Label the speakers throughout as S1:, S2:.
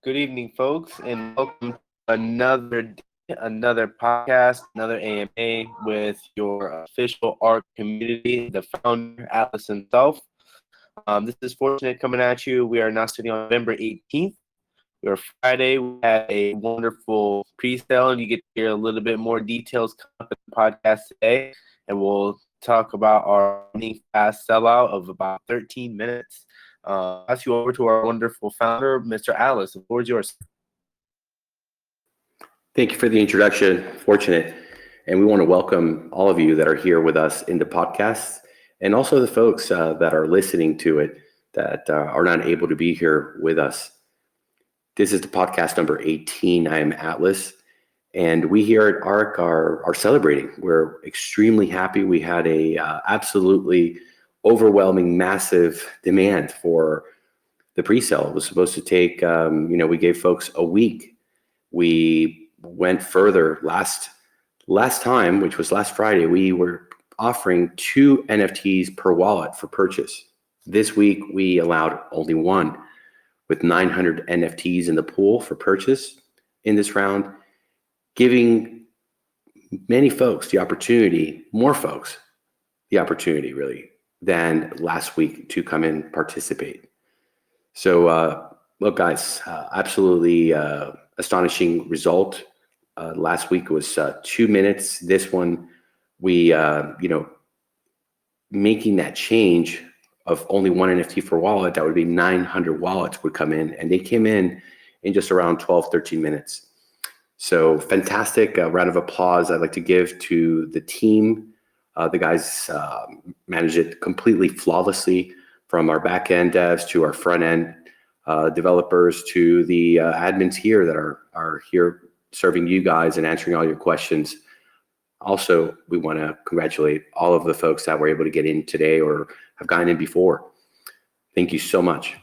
S1: Good evening, folks, and welcome to another day, another podcast, another AMA with your official ARK community, the founder, Atlas himself. This is Fortunate coming at you. We are now sitting on November 18th. We're Friday. We had a wonderful pre-sale, and you get to hear a little bit more details coming up in the podcast today. And we'll talk about our fast sellout of about 13 minutes. Pass you over to our wonderful founder, Mr. Alice. The floor is yours.
S2: Thank you for the introduction, Fortunate. And we want to welcome all of you that are here with us in the podcast, and also the folks that are listening to it that are not able to be here with us. This is the podcast number 18. I am Atlas, and we here at ARK are celebrating. We're extremely happy. We had a absolutely overwhelming, massive demand for the pre-sale. It was supposed to take, we gave folks a week. We went further last time, which was last Friday. We were offering 2 NFTs per wallet for purchase. This week, we allowed only 1, with 900 NFTs in the pool for purchase in this round, giving many folks the opportunity, more folks the opportunity really, than last week to come and participate. So look, guys, absolutely astonishing result. Last week was 2 minutes. This one, we, making that change of only 1 NFT for wallet, that would be 900 wallets would come in, and they came in just around 12, 13 minutes. So fantastic. Round of applause I'd like to give to the team. The guys managed it completely flawlessly, from our back-end devs to our front-end developers to the admins here that are here serving you guys and answering all your questions. Also, we want to congratulate all of the folks that were able to get in today or have gotten in before. Thank you so much.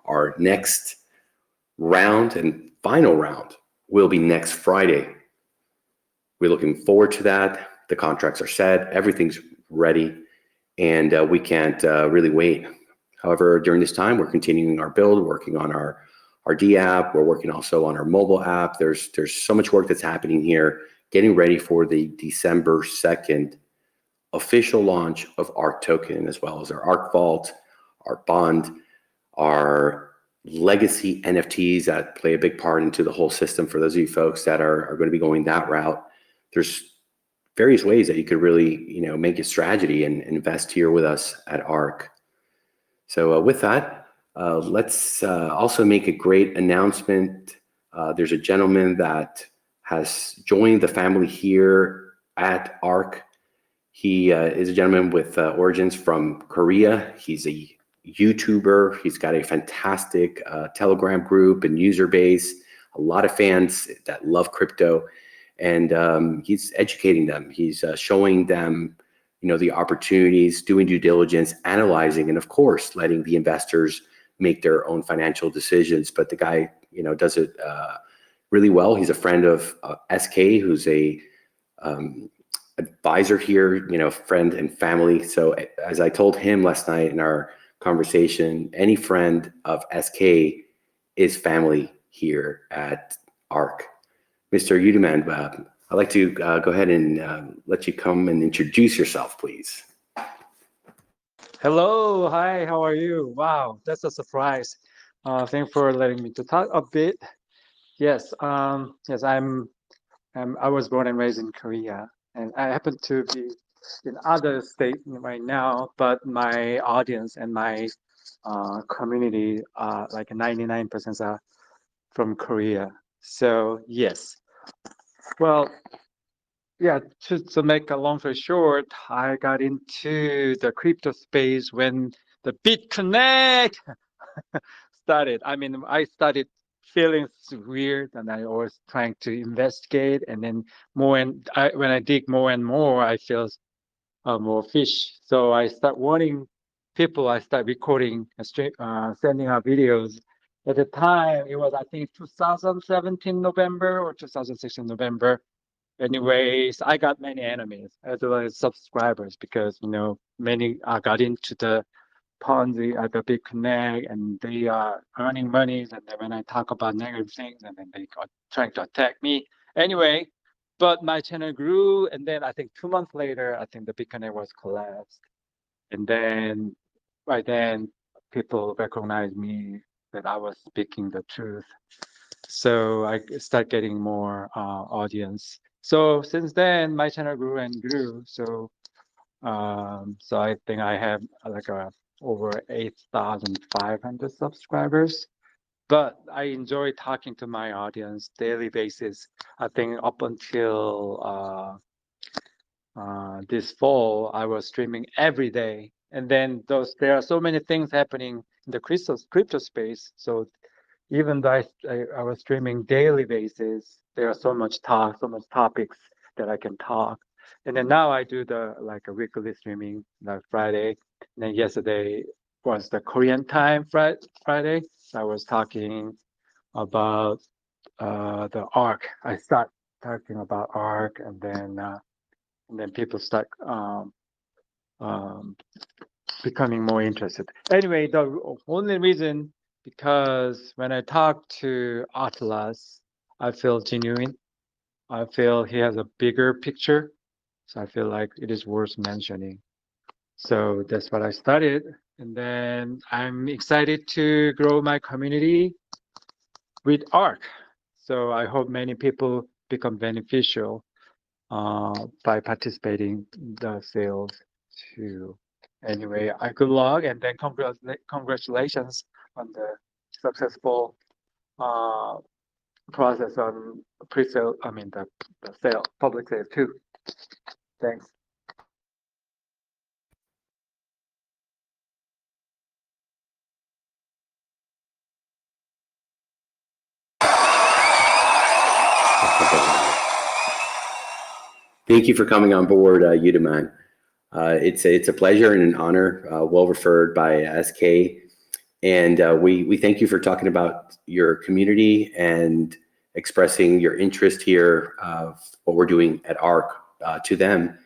S2: Our next round and final round will be next Friday. We're looking forward to that. The contracts are set, everything's ready, and we can't really wait. However, during this time, we're continuing our build, working on our D app. We're working also on our mobile app. There's so much work that's happening here, getting ready for the December 2nd official launch of ARK Token, as well as our ARK Vault, our Bond, our legacy NFTs that play a big part into the whole system. For those of you folks that are going to be going that route, there's various ways that you could really, make a strategy and invest here with us at ARK. So with that, let's also make a great announcement. There's a gentleman that has joined the family here at ARK. He is a gentleman with origins from Korea. He's a YouTuber. He's got a fantastic Telegram group and user base, a lot of fans that love crypto, and he's educating them. He's showing them, the opportunities, doing due diligence, analyzing, and of course, letting the investors make their own financial decisions. But the guy, does it really well. He's a friend of SK, who's a advisor here, friend and family. So as I told him last night in our conversation, any friend of SK is family here at ARK. Mr. Uduman, I'd like to go ahead and let you come and introduce yourself, please.
S3: Hello, hi, how are you? Wow, that's a surprise. Thanks for letting me to talk a bit. Yes, yes, I was born and raised in Korea, and I happen to be in other state right now, but my audience and my community are like 99% are from Korea. So yes, well, yeah, to make a long story short, I got into the crypto space when the BitConnect started. I mean, I started feeling weird, and I was trying to investigate, and then when I dig more and more, I feel more fish. So I start warning people. I start recording, sending out videos. At the time, it was I think 2017 November or 2016 November. Anyways, I got many enemies as well as subscribers because many got into the Ponzi at the big connect and they are earning money. And then when I talk about negative things, and then they got trying to attack me. Anyway, but my channel grew, and then I think 2 months later, I think the big connect was collapsed, and then by then people recognized me that I was speaking the truth. So I start getting more audience. So since then, my channel grew and grew. So I think I have like over 8,500 subscribers. But I enjoy talking to my audience daily basis. I think up until this fall, I was streaming every day. And then there are so many things happening in the crypto space. So even though I was streaming daily basis, there are so much topics that I can talk. And then now I do the like a weekly streaming like Friday. And then yesterday was the Korean time Friday. So I was talking about the ARK. I start talking about ARK, and then people start um, becoming more interested. Anyway, the only reason because when I talk to Atlas, I feel genuine. I feel he has a bigger picture, so I feel like it is worth mentioning. So that's what I started, and then I'm excited to grow my community with ARK. So I hope many people become beneficial by participating in the sales too. Anyway, I good luck and then congratulations on the successful uh, process on pre-sale. I mean the sale, public sale too. Thanks.
S2: Thank you for coming on board, Udaman. It's a pleasure and an honor, well referred by SK. And we thank you for talking about your community and expressing your interest here of what we're doing at ARK to them.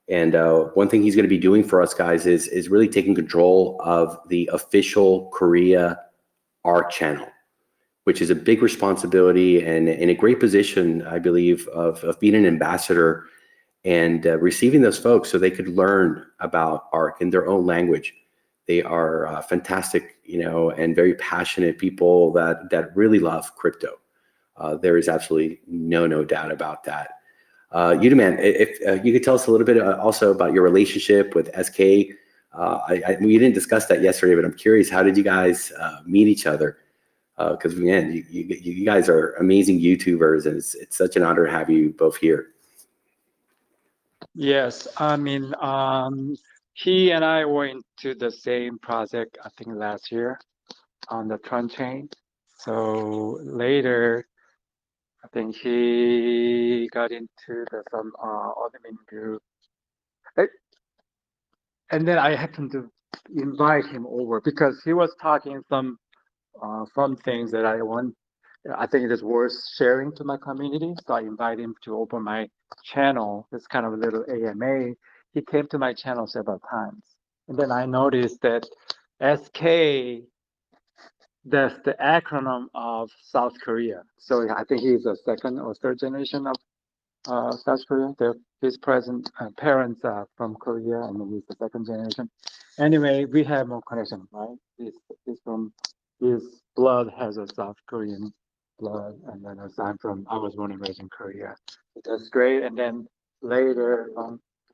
S2: And one thing he's going to be doing for us guys is really taking control of the official Korea ARK channel, which is a big responsibility and in a great position, I believe, of being an ambassador and receiving those folks so they could learn about ARK in their own language. They are fantastic, and very passionate people that really love crypto. There is absolutely no doubt about that. Udaman, if you could tell us a little bit also about your relationship with SK. We didn't discuss that yesterday, but I'm curious, how did you guys meet each other? Because man, you guys are amazing YouTubers, and it's such an honor to have you both here.
S3: Yes, I mean he and I were into the same project I think last year on the Tron chain. So later I think he got into some admin group. Eh, And then I happened to invite him over because he was talking some things that I think it is worth sharing to my community. So I invite him to open my channel. It's kind of a little AMA. He came to my channel several times. And then I noticed that SK, that's the acronym of South Korea. So I think he's a second or third generation of South Korea. His present parents are from Korea, and he's the second generation. Anyway, we have more connection, right? He's from his blood has a South Korean blood, and then as I was born and raised in Korea. That's great. And then later,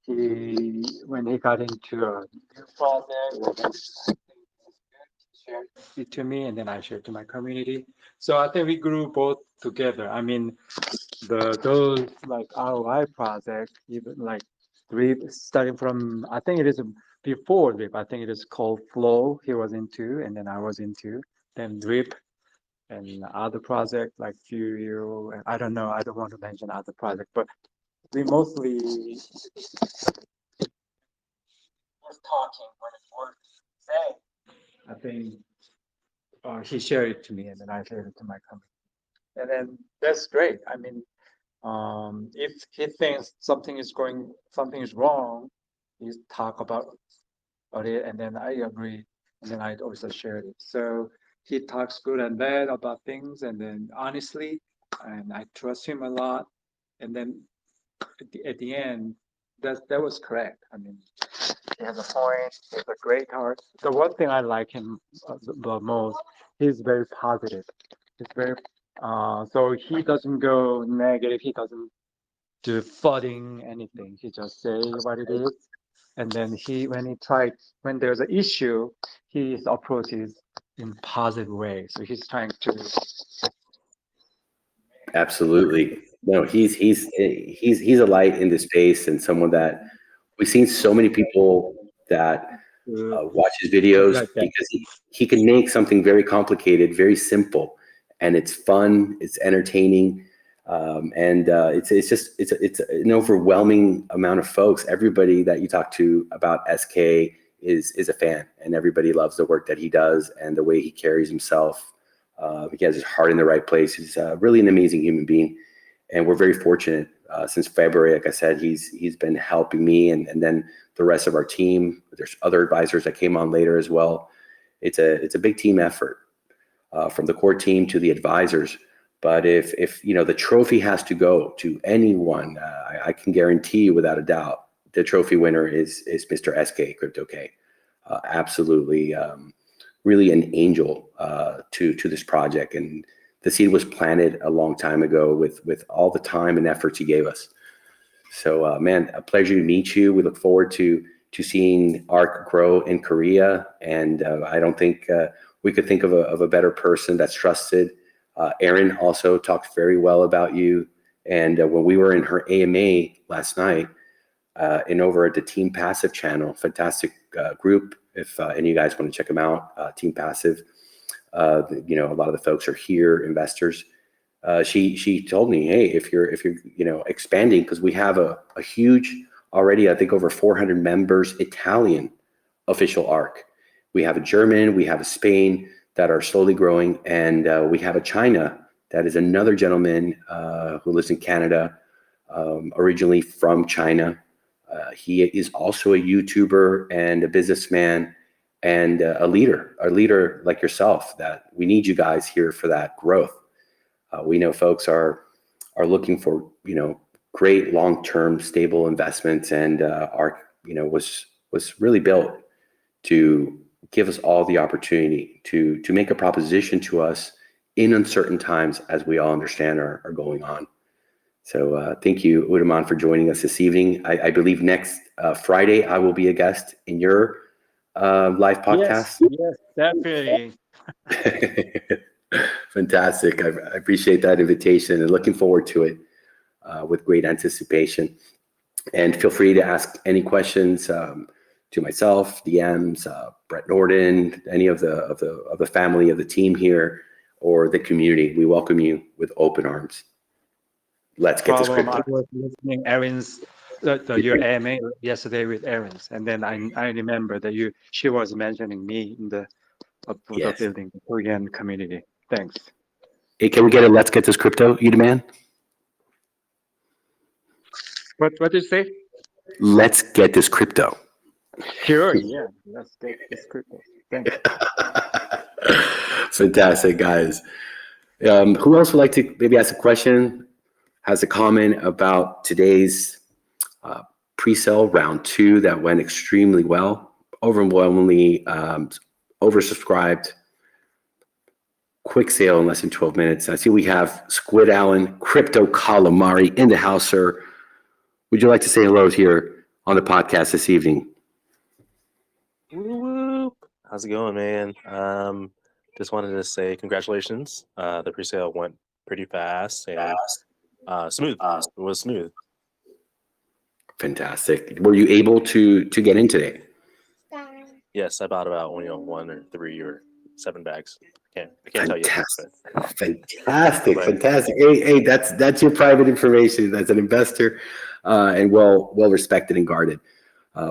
S3: when he got into a new project, well, then he shared it to me, and then I shared to my community. So I think we grew both together. I mean, those like ROI project, even like Drip, starting from I think it is before Drip. I think it is called Flow. He was into, and then I was into. Then Drip and other project like Furio. And I don't know. I don't want to mention other project, but we mostly was talking when it was saying. I think he shared it to me, and then I shared it to my company, and then that's great. I mean, If he thinks something is wrong, he talk about it, and then I agree, and then I also share it. So he talks good and bad about things, and then honestly, and I trust him a lot. And then at the end, that was correct. I mean, he has a point. He has a great heart. The one thing I like him the most, he's very positive. He's very so he doesn't go negative. He doesn't do flooding anything. He just say what it is, and then when there's an issue, his approach is in positive way. So he's trying to.
S2: Absolutely. No, he's a light in the space and someone that we've seen so many people that watch his videos
S3: Like that.
S2: because he can make something very complicated, very simple, and it's fun, it's entertaining, and it's an overwhelming amount of folks. Everybody that you talk to about SK is a fan, and everybody loves the work that he does and the way he carries himself. He has his heart in the right place. He's really an amazing human being, and we're very fortunate. Since February, like I said, he's been helping me and then the rest of our team. There's other advisors that came on later as well. It's a big team effort, from the core team to the advisors. But if the trophy has to go to anyone, I can guarantee you without a doubt the trophy winner is Mr. SK Crypto K. Absolutely, really an angel to this project, and the seed was planted a long time ago with all the time and efforts he gave us. So, man, a pleasure to meet you. We look forward to seeing ARK grow in Korea, and I don't think we could think of a better person that's trusted. Erin also talked very well about you, and when we were in her AMA last night, and over at the Team Passive channel, fantastic group. If any of you guys want to check them out, Team Passive. A lot of the folks are here, investors. She told me, hey, if you're expanding, because we have a huge already, I think over 400 members, Italian official ARK. We have a German, we have a Spain that are slowly growing, and we have a China that is another gentleman who lives in Canada, originally from China. He is also a YouTuber and a businessman and a leader like yourself, that we need you guys here for that growth. We know folks are looking for, great long-term stable investments, and ARK, was really built to give us all the opportunity to make a proposition to us in uncertain times, as we all understand are going on. So thank you, Udaman, for joining us this evening. I believe next Friday I will be a guest in your live podcast.
S3: Yes, definitely.
S2: Fantastic. I appreciate that invitation and looking forward to it with great anticipation. And feel free to ask any questions to myself, DMs, Brett Norden, any of the family of the team here, or the community. We welcome you with open arms. Let's get this
S3: I
S2: crypto.
S3: was listening Erin's your AMA yesterday with Erin's, and then I remember that she was mentioning me in the
S2: Yes.
S3: building the Korean community. Thanks.
S2: Hey, can we get a let's get this crypto, you demand?
S3: What did you say?
S2: Let's get this crypto.
S3: Sure. Yeah. Let's get this crypto. Thanks.
S2: Fantastic, guys. Who else would like to maybe ask a question, has a comment about today's pre-sale round 2 that went extremely well, overwhelmingly oversubscribed, quick sale in less than 12 minutes. I see we have Squid Allen, Crypto Calamari in the house, sir. Would you like to say hello here on the podcast this evening?
S4: Woo-woo. How's it going, man? Just wanted to say congratulations. The pre-sale went pretty fast and smooth. It was smooth.
S2: Fantastic. Were you able to get in today?
S4: Yes, I bought about 1 or 3 or 7 bags. I can't tell you.
S2: Fantastic. Hey, that's your private information as an investor, and well respected and guarded.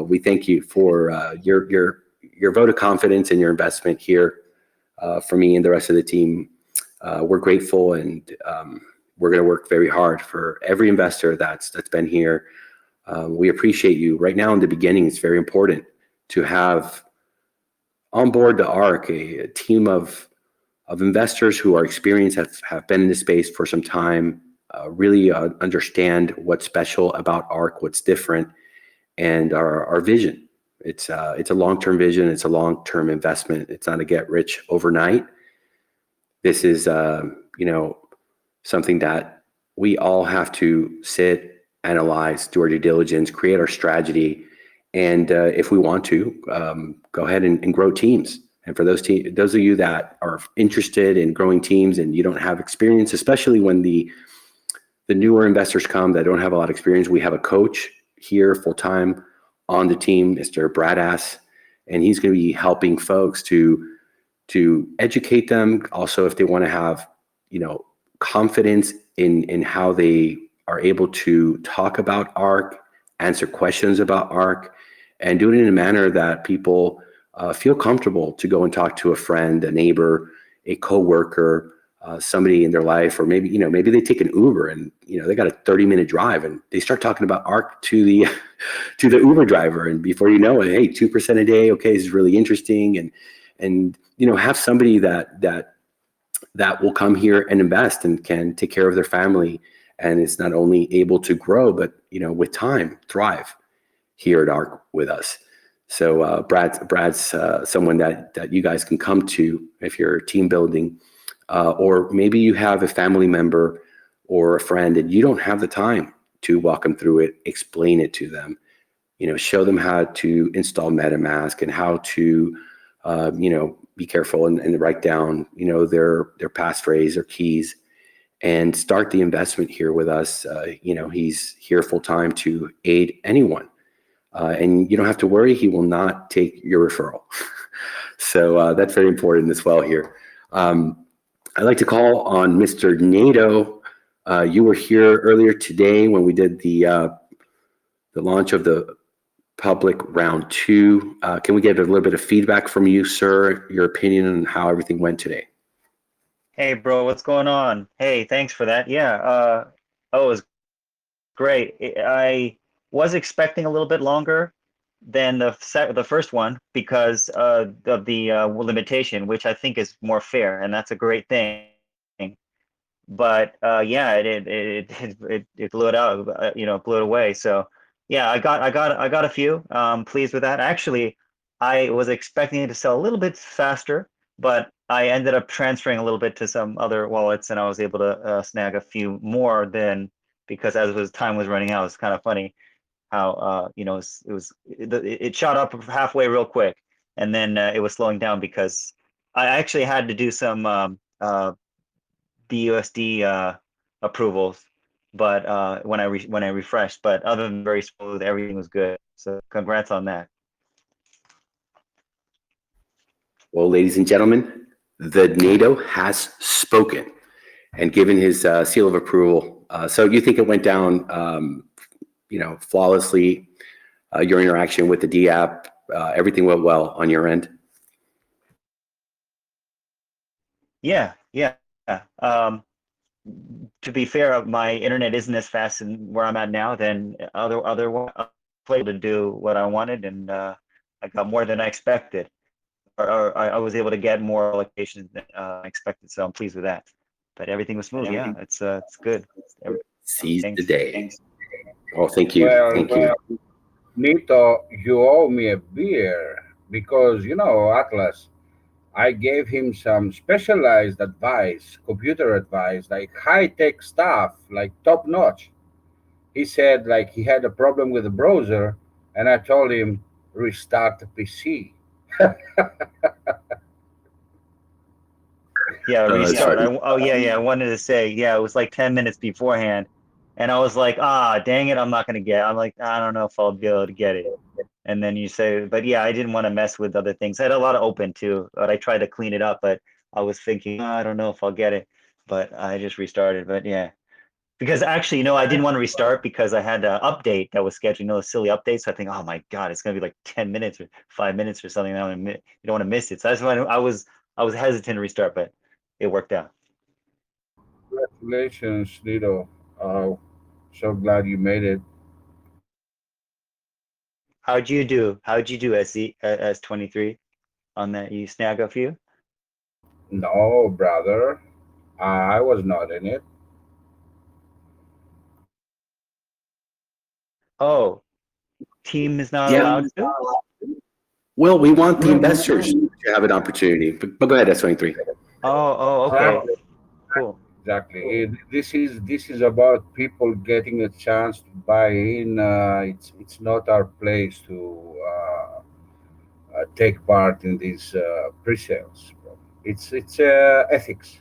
S2: We thank you for your vote of confidence and your investment here. For me and the rest of the team, we're grateful, and we're going to work very hard for every investor that's been here. We appreciate you. Right now in the beginning, it's very important to have on board the ARK a team of investors who are experienced, have been in the space for some time, really understand what's special about ARK, what's different, and our vision. It's a long-term vision. It's a long-term investment. It's not a get rich overnight. This is something that we all have to sit, analyze, do our due diligence, create our strategy, and if we want to, go ahead and grow teams. And for those of you that are interested in growing teams and you don't have experience, especially when the newer investors come that don't have a lot of experience, we have a coach here full time on the team, Mr. Bradass, and he's going to be helping folks to educate them. Also, if they want to have confidence in how they are able to talk about ARK, answer questions about ARK, and do it in a manner that people feel comfortable to go and talk to a friend, a neighbor, a coworker, somebody in their life, or maybe they take an Uber and they got a 30-minute drive and they start talking about ARK to the Uber driver, and before you know it, hey, 2% a day, okay, this is really interesting, and have somebody that will come here and invest and can take care of their family, and it's not only able to grow, but with time thrive here at ARK with us. So Brad's someone that you guys can come to if you're team building, or maybe you have a family member or a friend and you don't have the time to walk them through it, explain it to them, show them how to install MetaMask and how to, be careful and write down, their passphrase or keys, and start the investment here with us. He's here full time to aid anyone. And you don't have to worry, he will not take your referral. So that's very important as well here. I'd like to call on Mr. Nato. You were here earlier today when we did the launch of the public round 2. Can we get a little bit of feedback from you, sir? Your opinion on how everything went today?
S5: Hey, bro, what's going on? Hey, thanks for that. Yeah, it was great. I was expecting a little bit longer than the first one because of the limitation, which I think is more fair, and that's a great thing. But yeah, it blew it out, blew it away. So yeah, I got a few. Pleased with that. Actually, I was expecting it to sell a little bit faster, but I ended up transferring a little bit to some other wallets, and I was able to snag a few more than, because as time was running out. It's kind of funny how it shot up halfway real quick, and then it was slowing down because I actually had to do some BUSD approvals, but when I refreshed. But other than very smooth, everything was good. So congrats on that.
S2: Well, ladies and gentlemen, the NATO has spoken and given his seal of approval. So you think it went down, flawlessly? Your interaction with the D app, everything went well on your end?
S5: Yeah. To be fair, my internet isn't as fast in where I'm at now than other able to do what I wanted, and I got more than I expected, or I was able to get more locations than I expected. So I'm pleased with that. But everything was smooth. Yeah, it's good.
S2: Seize
S5: Thanks.
S2: the day. Oh, thank you. Thank you.
S6: Nito, you owe me a beer because, Atlas, I gave him some specialized advice, computer advice, like high-tech stuff, like top-notch. He said, like, he had a problem with the browser, and I told him, restart the PC.
S5: Yeah, restart.
S2: Sorry.
S5: I wanted to say, yeah, it was like 10 minutes beforehand. And I was like, dang it, I'm like, I don't know if I'll be able to get it. And then you say, but yeah, I didn't want to mess with other things. I had a lot of open too, but I tried to clean it up, but I was thinking, I don't know if I'll get it. But I just restarted. But yeah, because actually, I didn't want to restart because I had an update that was scheduled, a silly update. So I think, oh my God, it's going to be like 10 minutes or 5 minutes or something. You don't want to miss it. So that's why I was hesitant to restart, but it worked out.
S6: Congratulations, Lido. So glad you made it.
S5: How'd you do as as 23 on that? You snag a few?
S6: No, brother, I was not in it.
S5: Oh, team is not
S2: Yeah.
S5: allowed to?
S2: Well, we want the investors to have an opportunity. But go ahead, S23.
S5: Oh, okay.
S6: Exactly.
S5: Cool.
S6: Exactly. This is about people getting a chance to buy in. It's not our place to take part in these pre-sales. It's ethics.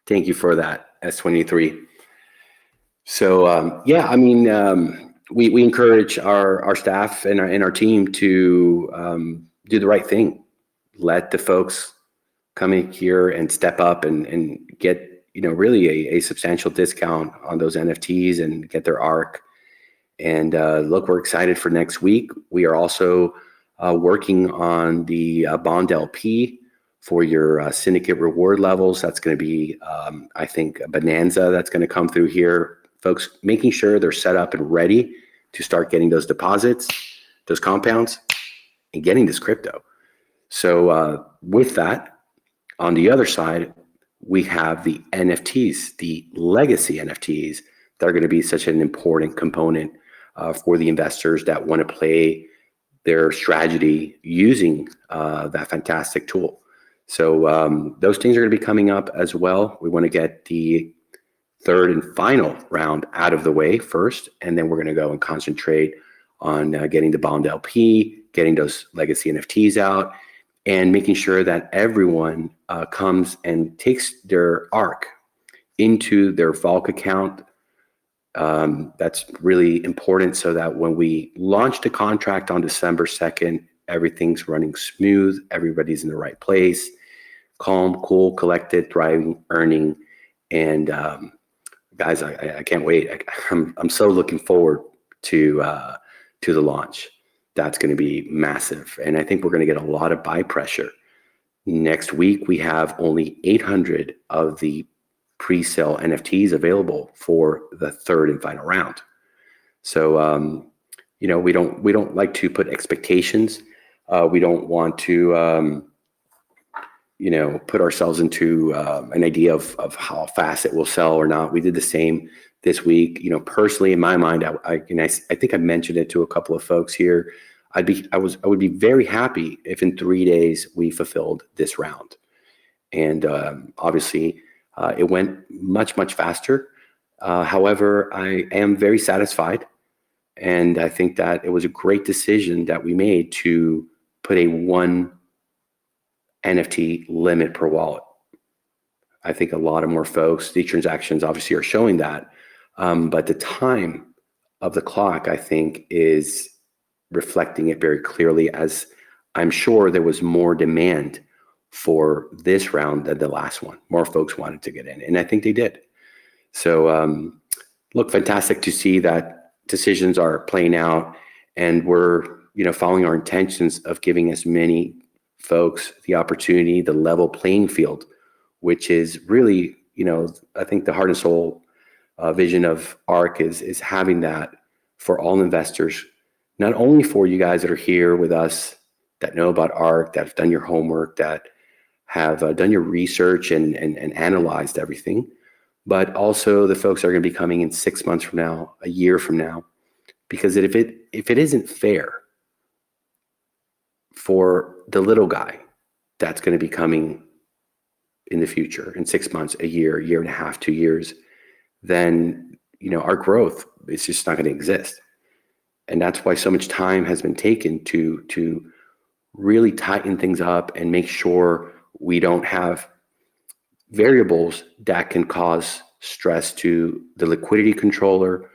S2: Thank you for that, S23. So yeah, I mean, we encourage our staff and our team to do the right thing. Let the folks come in here and step up and get really a substantial discount on those NFTs and get their ARK. And look, we're excited for next week. We are also working on the Bond LP for your syndicate reward levels. That's going to be, I think, a bonanza that's going to come through here. Folks, making sure they're set up and ready to start getting those deposits, those compounds, and getting this crypto. So with that, on the other side, we have the NFTs, the legacy NFTs, that are going to be such an important component for the investors that want to play their strategy using that fantastic tool. So those things are going to be coming up as well. We want to get the third and final round out of the way first, and then we're going to go and concentrate on getting the Bond LP, getting those legacy NFTs out, and making sure that everyone comes and takes their ARK into their Valk account. That's really important so that when we launch the contract on December 2nd, everything's running smooth, everybody's in the right place, calm, cool, collected, thriving, earning. And guys, I can't wait. I'm so looking forward to the launch. That's going to be massive. And I think we're going to get a lot of buy pressure. Next week, we have only 800 of the pre-sale NFTs available for the third and final round. So, we don't like to put expectations. We don't want to, put ourselves into an idea of how fast it will sell or not. We did the same this week. Personally, in my mind, I think I mentioned it to a couple of folks here. I would be very happy if in 3 days we fulfilled this round. And obviously, it went much, much faster. However, I am very satisfied. And I think that it was a great decision that we made to put a 1 NFT limit per wallet. I think a lot of more folks, these transactions obviously are showing that. But the time of the clock, I think, is reflecting it very clearly, as I'm sure there was more demand for this round than the last one. More folks wanted to get in, and I think they did. So look, fantastic to see that decisions are playing out, and we're following our intentions of giving as many folks the opportunity, the level playing field, which is really, I think the heart and soul vision of ARK is having that for all investors, not only for you guys that are here with us, that know about ARK, that have done your homework, that have done your research and analyzed everything, but also the folks that are going to be coming in 6 months from now, a year from now. Because if it isn't fair for the little guy that's going to be coming in the future, in 6 months, a year and a half, 2 years, then our growth is just not going to exist. And that's why so much time has been taken to really tighten things up and make sure we don't have variables that can cause stress to the liquidity controller,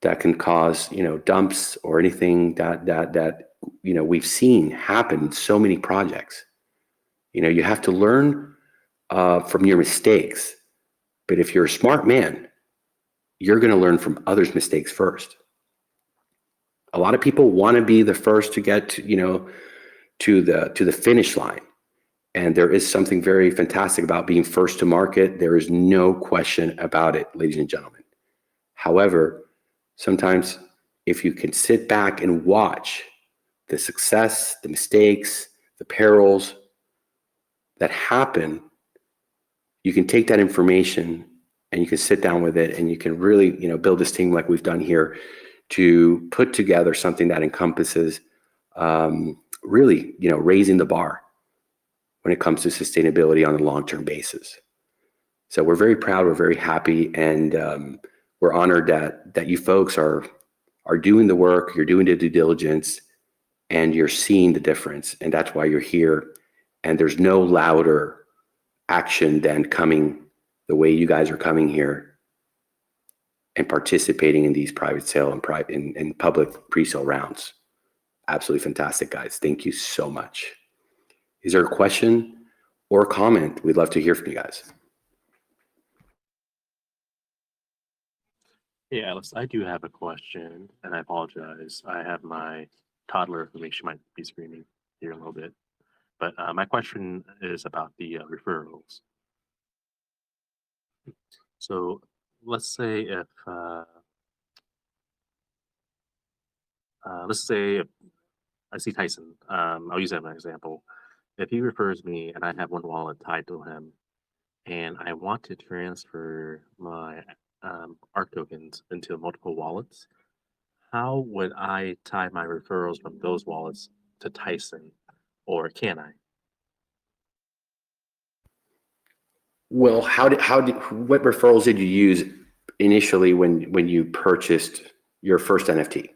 S2: that can cause dumps or anything that we've seen happen in so many projects. You have to learn from your mistakes, but if you're a smart man, you're going to learn from others' mistakes first. A lot of people want to be the first to get to the finish line, And there is something very fantastic about being first to market. There is no question about it, ladies and gentlemen. However, sometimes if you can sit back and watch the success, the mistakes, the perils that happen, you can take that information and you can sit down with it and you can really, build this team like we've done here to put together something that encompasses really, raising the bar when it comes to sustainability on a long-term basis. So we're very proud, we're very happy, and we're honored that you folks are doing the work, you're doing the due diligence, and you're seeing the difference, and that's why you're here. And there's no louder action than coming the way you guys are coming here and participating in these private sale and public pre-sale rounds. Absolutely fantastic, guys. Thank you so much. Is there a question or a comment? We'd love to hear from you guys.
S4: Yeah, Alex, I do have a question, and I apologize. I have my toddler who she might be screaming here a little bit. But my question is about the referrals. So let's say if I see Tyson, I'll use that as an example. If he refers me and I have one wallet tied to him, and I want to transfer my ARK tokens into multiple wallets, how would I tie my referrals from those wallets to Tyson, or can I?
S2: Well, what referrals did you use initially when you purchased your first NFT?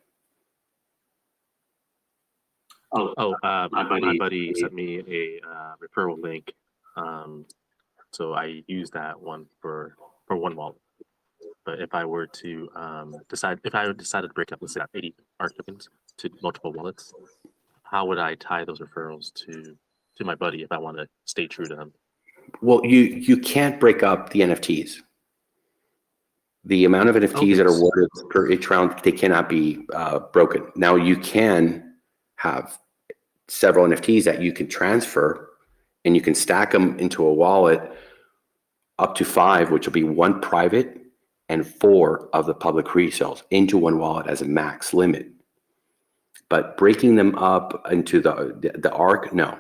S4: My buddy sent me a referral link, so I used that one for one wallet. But if I were to decided to break up, let's say, 80 ARK tokens to multiple wallets, how would I tie those referrals to my buddy if I want to stay true to him?
S2: Well, you can't break up the NFTs. The amount of NFTs that are awarded per each round, they cannot be broken. Now, you can have several NFTs that you can transfer, and you can stack them into a wallet up to 5, which will be 1 private and 4 of the public resales into one wallet as a max limit. But breaking them up into the ARK, no.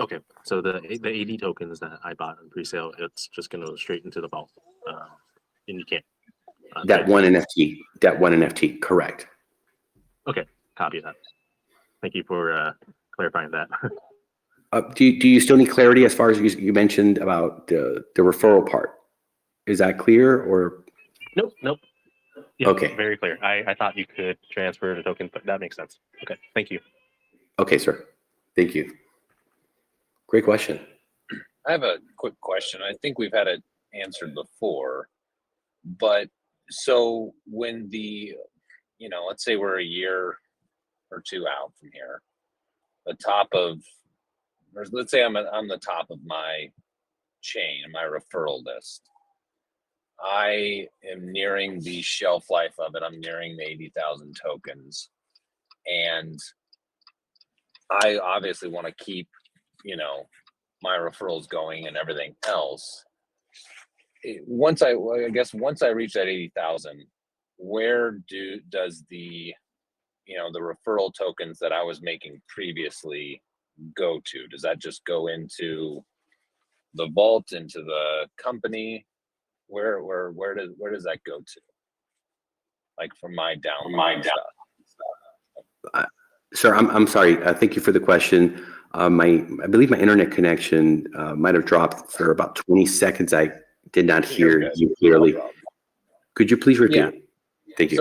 S4: Okay, so the 80 tokens that I bought in pre-sale, it's just going to go straight into the vault, and you can't.
S2: That one NFT, correct.
S4: Okay, copy that. Thank you for clarifying that.
S2: Do you still need clarity as far as you mentioned about the referral part? Is that clear or?
S4: Nope. Yeah,
S2: okay.
S4: Very clear. I thought you could transfer the token, but that makes sense. Okay, thank you.
S2: Okay, sir. Thank you. Great question.
S7: I have a quick question. I think we've had it answered before, but so when let's say we're a year or 2 out from here, let's say I'm the top of my chain, my referral list. I am nearing the shelf life of it. I'm nearing the 80,000 tokens, and I obviously want to keep, my referrals going and everything else. Once I reach that 80,000, where does the referral tokens that I was making previously go to? Does that just go into the vault, into the company? Where does that go to? Like for my download stuff.
S2: Sir, I'm sorry. Thank you for the question. I believe my internet connection might have dropped for about 20 seconds. I did not hear you clearly. No, could you please repeat?
S7: Yeah.
S2: Thank you.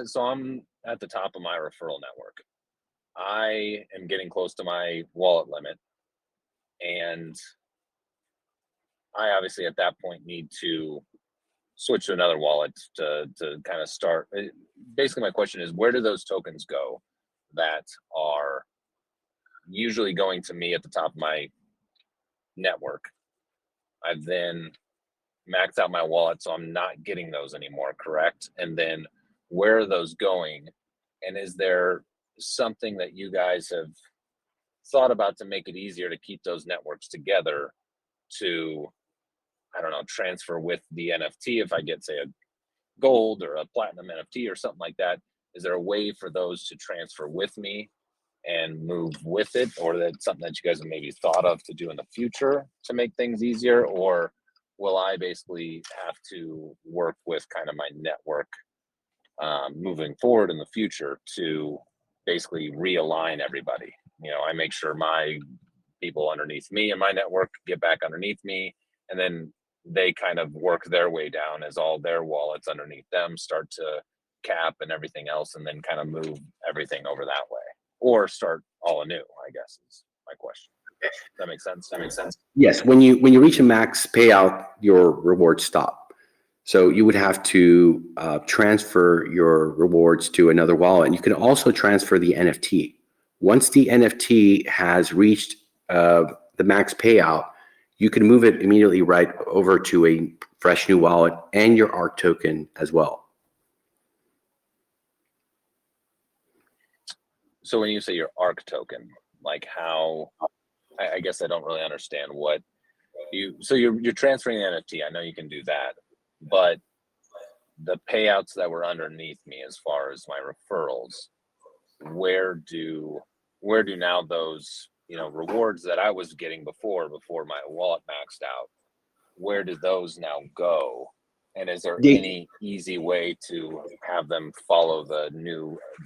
S7: So I'm at the top of my referral network. I am getting close to my wallet limit, and I obviously at that point need to switch to another wallet to kind of start. Basically, my question is, where do those tokens go that are usually going to me at the top of my network? I've then maxed out my wallet, so I'm not getting those anymore, correct? And then where are those going? And is there something that you guys have thought about to make it easier to keep those networks together to, I don't know, transfer with the NFT if I get, say, a gold or a platinum NFT or something like that. Is there a way for those to transfer with me and move with it, or that's something that you guys have maybe thought of to do in the future to make things easier? Or will I basically have to work with kind of my network moving forward in the future to basically realign everybody? You know, I make sure my people underneath me and my network get back underneath me, and then they kind of work their way down as all their wallets underneath them start to cap and everything else, and then kind of move everything over that way, or start all anew, I guess is my question. That makes sense. That makes sense.
S2: Yes, when you reach a max payout, your rewards stop. So you would have to transfer your rewards to another wallet. And you can also transfer the NFT. Once the NFT has reached the max payout, you can move it immediately right over to a fresh new wallet and your ARK token as well.
S7: So when you say your ARK token, like how, I guess I don't really understand what you're transferring the NFT. I know you can do that, but the payouts that were underneath me, as far as my referrals, where do now those, you know, rewards that I was getting before my wallet maxed out, where do those now go? And is there any easy way to have them follow the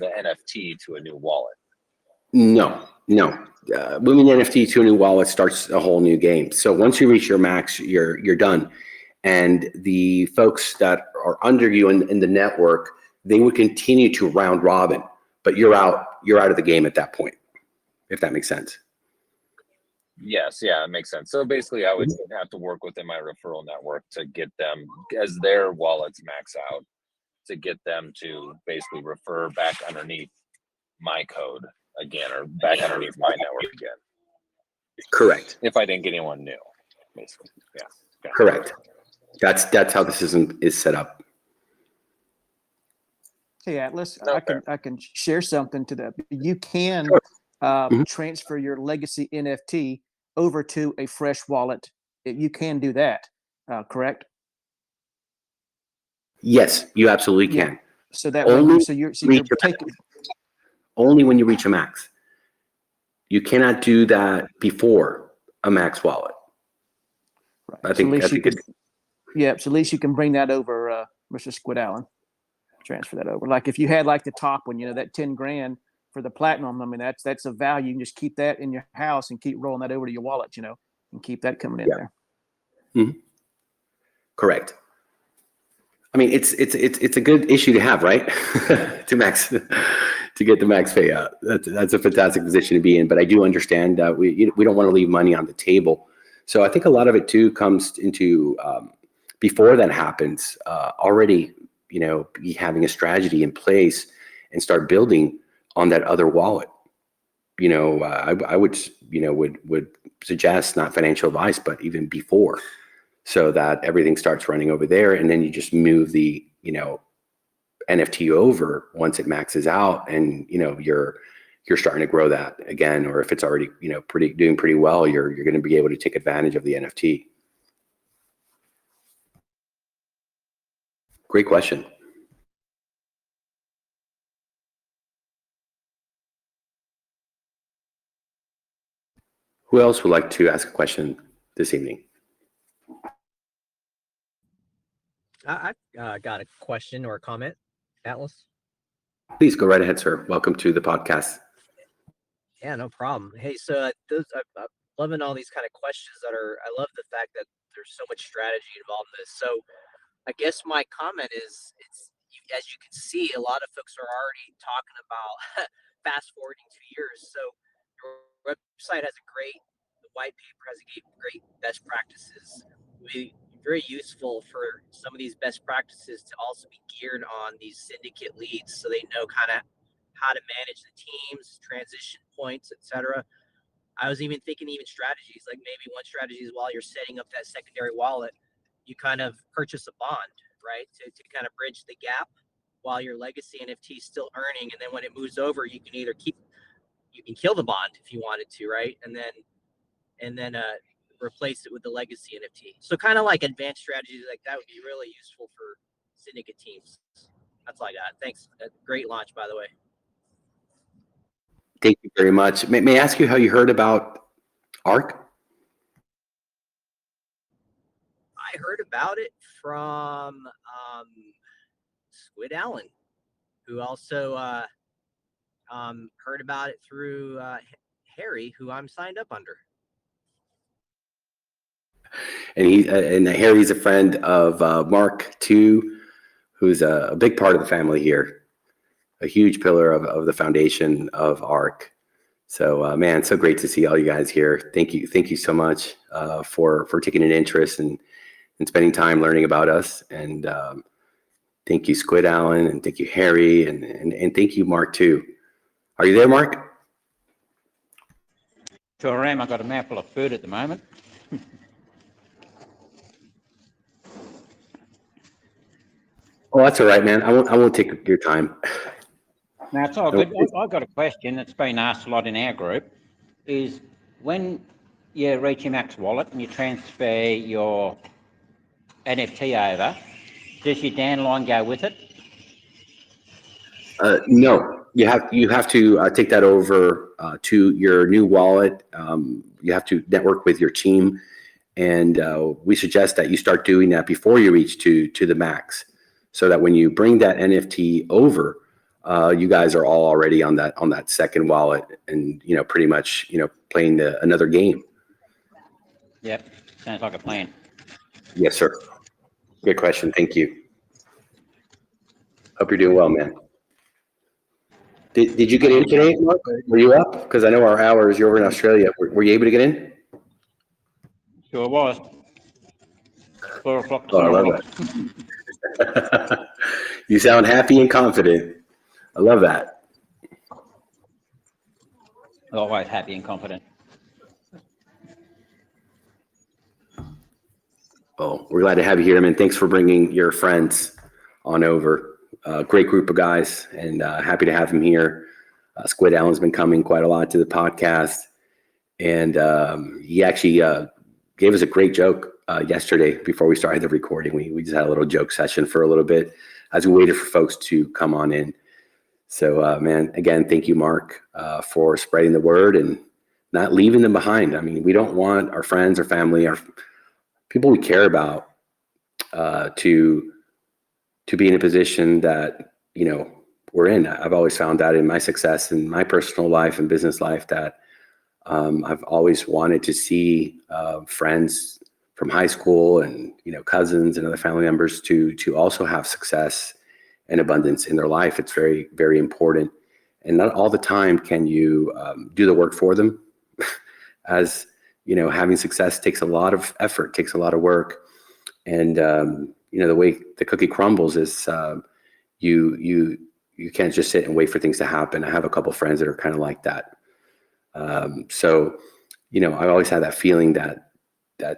S7: NFT to a new wallet?
S2: No. Moving NFT to a new wallet starts a whole new game. So once you reach your max, you're done. And the folks that are under you in the network, they would continue to round robin, but you're out of the game at that point, if that makes sense.
S7: Yes, yeah, it makes sense. So basically I would have to work within my referral network to get them, as their wallets max out, to get them to basically refer back underneath my code again, or back underneath my network again.
S2: Correct.
S7: If I didn't get anyone new, basically. Yeah. Okay.
S2: Correct. That's how the system is set up.
S3: Hey, Atlas,
S7: Okay.
S3: I can share something to that. You can
S2: Sure.
S3: transfer your legacy NFT over to a fresh wallet. You can do that, correct?
S2: Yes, you absolutely
S3: Yeah.
S2: can.
S3: So that
S2: Only
S3: way, you're taking.
S2: Only when you reach a max. You cannot do that before a max wallet.
S3: Right.
S2: I think
S3: Yeah, so at least you can bring that over, Mr. Squid Allen. Transfer that over. Like if you had like the top one, you know, that 10 grand for the platinum, I mean, that's a value. You can just keep that in your house and keep rolling that over to your wallet, you know, and keep that coming in there.
S2: Mm-hmm. Correct. I mean, it's a good issue to have, right? to get the max payout. That's a fantastic position to be in. But I do understand that we don't want to leave money on the table. So I think a lot of it too comes into before that happens. Already, you know, be having a strategy in place and start building on that other wallet. You know, I would suggest, not financial advice, but even before, so that everything starts running over there, and then you just move the, you know, NFT over once it maxes out, and you know you're starting to grow that again. Or if it's already, you know, doing pretty well, you're going to be able to take advantage of the NFT. Great question. Who else would like to ask a question this evening?
S8: I got a question or a comment, Atlas.
S2: Please go right ahead, sir. Welcome to the podcast.
S8: Yeah, no problem. Hey, so I'm loving all these kind of questions I love the fact that there's so much strategy involved in this. So I guess my comment is, as you can see, a lot of folks are already talking about fast forwarding 2 years. So your website has the white paper has great best practices. We very useful for some of these best practices to also be geared on these syndicate leads, so they know kind of how to manage the teams, transition points, etc. I was even thinking strategies, like maybe one strategy is while you're setting up that secondary wallet, you kind of purchase a bond, right, to kind of bridge the gap while your legacy NFT is still earning, and then when it moves over, you can either keep you can kill the bond if you wanted to, right? And then replace it with the legacy NFT. So kind of like advanced strategies like that would be really useful for syndicate teams. That's all I got. Thanks. Great launch, by the way.
S2: Thank you very much. May I ask you how you heard about ARK?
S8: I heard about it from Squid Allen, who also heard about it through Harry, who I'm signed up under.
S2: And Harry's a friend of Mark too, who's a big part of the family here, a huge pillar of the foundation of ARK. So man, so great to see all you guys here. Thank you so much for taking an interest and spending time learning about us. And thank you, Squid Allen, and thank you, Harry, and thank you, Mark too. Are you there, Mark?
S9: Sure am. I've got a mouthful of food at the moment.
S2: Oh, that's all right, man. I won't take your time.
S9: Now, it's all good. I've got a question that's been asked a lot in our group, is when you reach your max wallet and you transfer your NFT over, does your downline go with it?
S2: No, you have to take that over to your new wallet. You have to network with your team, and we suggest that you start doing that before you reach to the max, so that when you bring that NFT over, you guys are all already on that second wallet, and pretty much playing another game.
S9: Yep, sounds like a plan.
S2: Yes, sir. Good question. Thank you. Hope you're doing well, man. Did you get in today, Mark? Were you up? Because I know our hours. You're over in Australia. Were you able to get in?
S9: Sure was. 4 o'clock.
S2: Oh, I love that. You sound happy and confident. I love that.
S9: Always happy and confident.
S2: Oh, we're glad to have you here, man. Thanks for bringing your friends on over. Great group of guys, and happy to have him here. Squid Allen's been coming quite a lot to the podcast, and he actually gave us a great joke yesterday before we started the recording. We just had a little joke session for a little bit as we waited for folks to come on in. So, man, again, thank you, Mark, for spreading the word and not leaving them behind. I mean, we don't want our friends, our family, our people we care about to be in a position that we're in. I've always found that in my success in my personal life and business life that I've always wanted to see friends from high school and cousins and other family members to also have success and abundance in their life. It's very, very important, and not all the time can you do the work for them. As having success takes a lot of effort, takes a lot of work, and the way the cookie crumbles is you can't just sit and wait for things to happen. I have a couple of friends that are kind of like that. So I always had that feeling that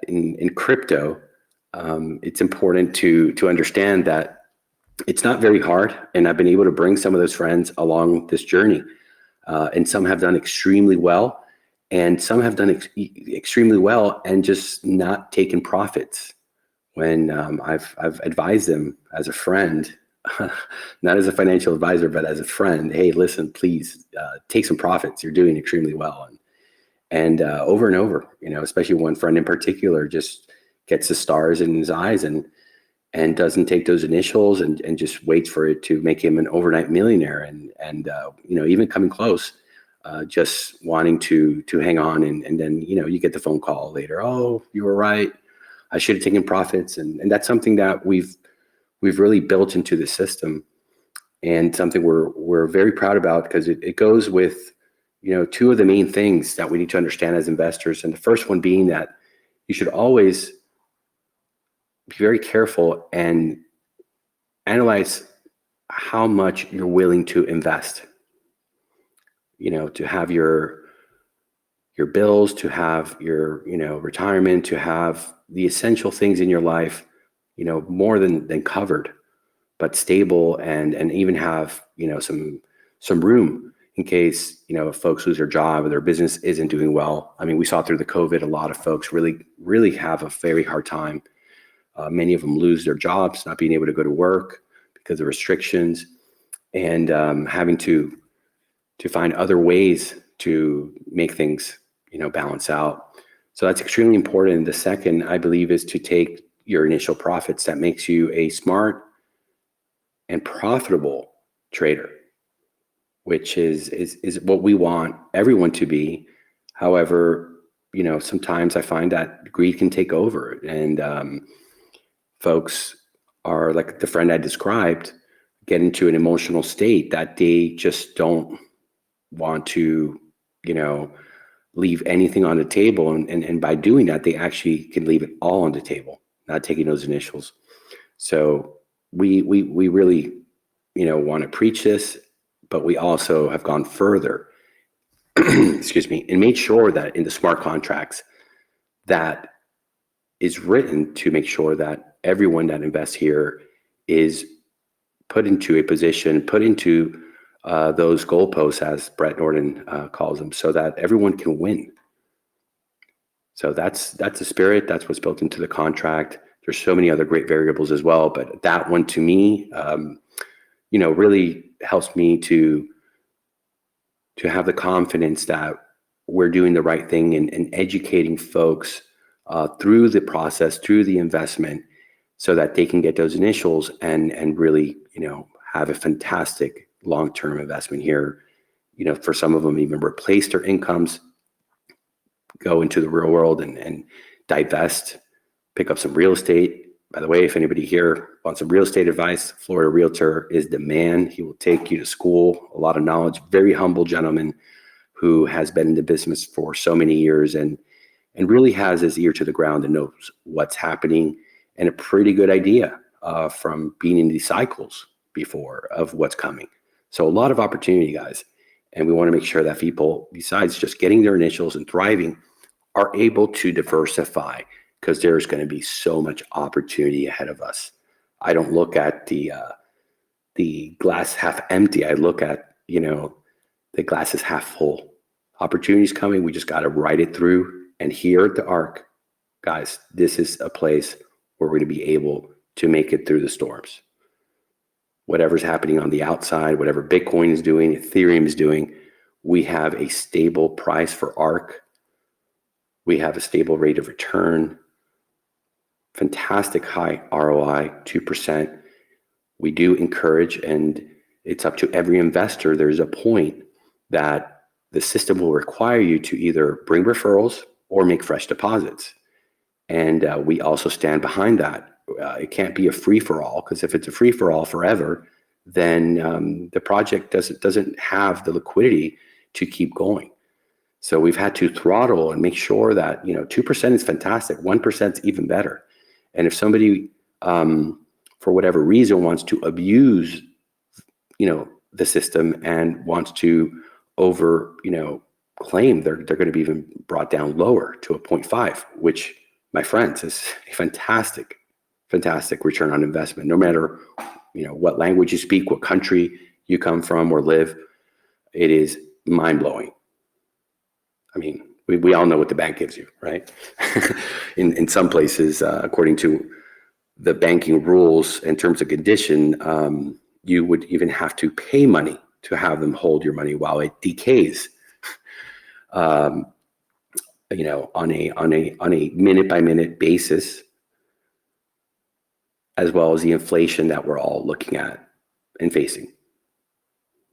S2: in crypto, it's important to understand that it's not very hard, and I've been able to bring some of those friends along this journey, and some have done extremely well, and some have done extremely well and just not taken profits. When I've advised them as a friend, not as a financial advisor, but as a friend, hey, listen, please take some profits. You're doing extremely well, and over and over, especially one friend in particular just gets the stars in his eyes and doesn't take those initials and just waits for it to make him an overnight millionaire, and even coming close, just wanting to hang on, and then you get the phone call later. Oh, you were right. I should have taken profits, and that's something that we've really built into the system, and something we're very proud about, because it goes with two of the main things that we need to understand as investors. And the first one being that you should always be very careful and analyze how much you're willing to invest. To have your bills, to have your retirement, to have the essential things in your life more than covered, but stable, and even have some room in case, if folks lose their job or their business isn't doing well. I mean, we saw through the COVID, a lot of folks really have a very hard time. Many of them lose their jobs, not being able to go to work because of restrictions, and having to find other ways to make things, balance out. So that's extremely important. The second, I believe, is to take your initial profits. That makes you a smart and profitable trader, which is what we want everyone to be. However, sometimes I find that greed can take over, and folks are, like the friend I described, get into an emotional state that they just don't want to, leave anything on the table. And by doing that, they actually can leave it all on the table, not taking those initials. So we really, want to preach this, but we also have gone further, excuse me, and made sure that in the smart contracts that is written to make sure that everyone that invests here is put into a position, put into those goalposts, as Brett Norton calls them, so that everyone can win. So that's the spirit. That's what's built into the contract. There's so many other great variables as well, but that one to me, really helps me to have the confidence that we're doing the right thing and educating folks through the process, through the investment, so that they can get those initials and really, have a fantastic long-term investment here. For some of them, even replace their incomes, go into the real world and divest, pick up some real estate. By the way, if anybody here wants some real estate advice, Florida Realtor is the man. He will take you to school, a lot of knowledge, very humble gentleman who has been in the business for so many years and really has his ear to the ground and knows what's happening, and a pretty good idea from being in these cycles before of what's coming. So a lot of opportunity, guys. And we want to make sure that people, besides just getting their initials and thriving, are able to diversify, because there's going to be so much opportunity ahead of us. I don't look at the glass half empty. I look at, the glass is half full. Opportunities coming. We just got to ride it through. And here at the ARK, guys, this is a place where we're going to be able to make it through the storms. Whatever's happening on the outside, whatever Bitcoin is doing, Ethereum is doing, we have a stable price for ARK. We have a stable rate of return, fantastic high ROI, 2%. We do encourage, and it's up to every investor. There's a point that the system will require you to either bring referrals or make fresh deposits. And we also stand behind that. It can't be a free-for-all, because if it's a free-for-all forever, then the project doesn't have the liquidity to keep going. So we've had to throttle and make sure that 2% is fantastic, 1% is even better. And if somebody, for whatever reason, wants to abuse, the system and wants to claim, they're going to be even brought down lower to a 0.5, which, my friends, is a fantastic return on investment. No matter, what language you speak, what country you come from or live, it is mind-blowing. I mean, we all know what the bank gives you, right? in some places, according to the banking rules and terms and condition, you would even have to pay money to have them hold your money while it decays. On a minute-by-minute basis, as well as the inflation that we're all looking at and facing.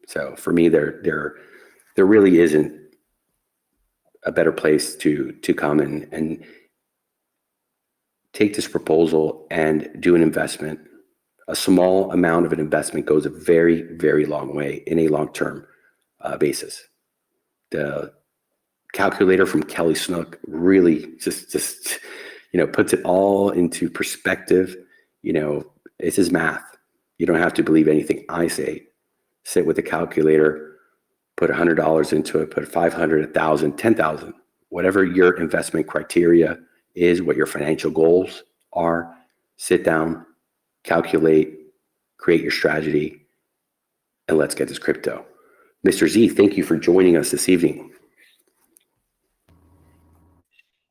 S2: So for me, there really isn't a better place to come and take this proposal and do an investment. A small amount of an investment goes a very, very long way in a long-term basis. The calculator from Kelly Snook really just puts it all into perspective. It's his math. You don't have to believe anything I say. Sit with the calculator, put $100 into it, put 500, 1,000, 10,000, whatever your investment criteria is, what your financial goals are. Sit down, calculate, create your strategy, and let's get this crypto. Mr. Z, thank you for joining us this evening.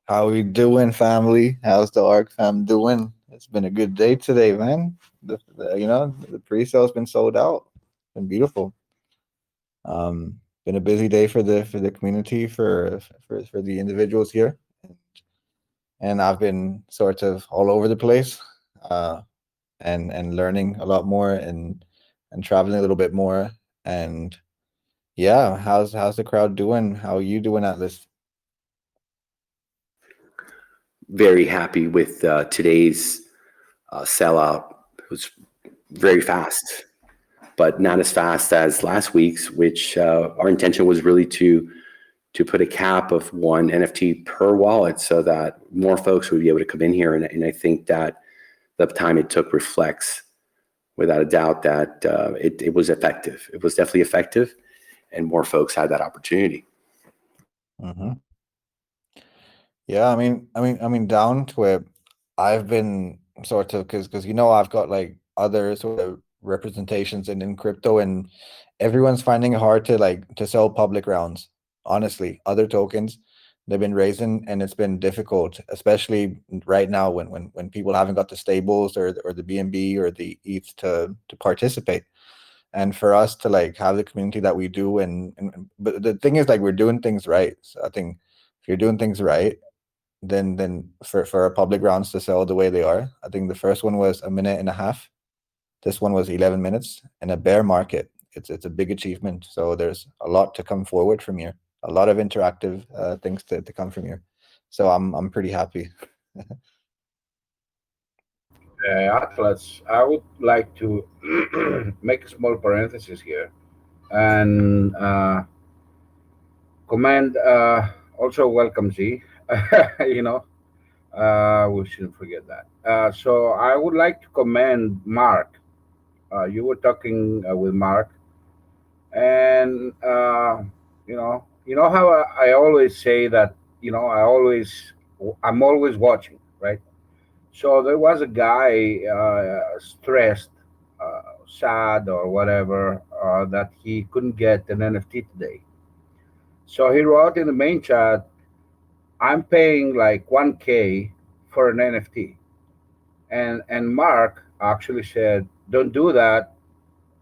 S10: How we doing, family? How's the ARK fam doing? It's been a good day today, man. The pre-sale's been sold out. Been beautiful. Been a busy day for the community, for the individuals here, and I've been sort of all over the place, uh, and learning a lot more and traveling a little bit more. And yeah, how's the crowd doing? How are you doing, Atlas?
S2: Very happy with today's sellout. It was very fast, but not as fast as last week's, which our intention was really to put a cap of one NFT per wallet so that more folks would be able to come in here. And I think that the time it took reflects without a doubt that it was effective. It was definitely effective, and more folks had that opportunity.
S10: Mm-hmm. Yeah, I mean, down to it. I've been sort of because I've got like other sort of representations in crypto, and everyone's finding it hard to sell public rounds. Honestly, other tokens they've been raising, and it's been difficult, especially right now when people haven't got the stables or the BNB or the ETH to participate. And for us to like have the community that we do, but the thing is like we're doing things right. So I think if you're doing things right, then for our public rounds to sell the way they are. I think the first one was a minute and a half. This one was 11 minutes in a bear market. It's a big achievement. So there's a lot to come forward from here. A lot of interactive things to come from here. So I'm pretty happy.
S6: Atlas, I would like to make a small parenthesis here and commend, also welcome Z. you know, we shouldn't forget that. So I would like to commend Mark. You were talking with Mark, and you know how I always say that. I'm always watching, right? So there was a guy stressed, sad, or whatever, that he couldn't get an NFT today. So he wrote in the main chat, "I'm paying like 1K for an NFT," and Mark actually said, "Don't do that.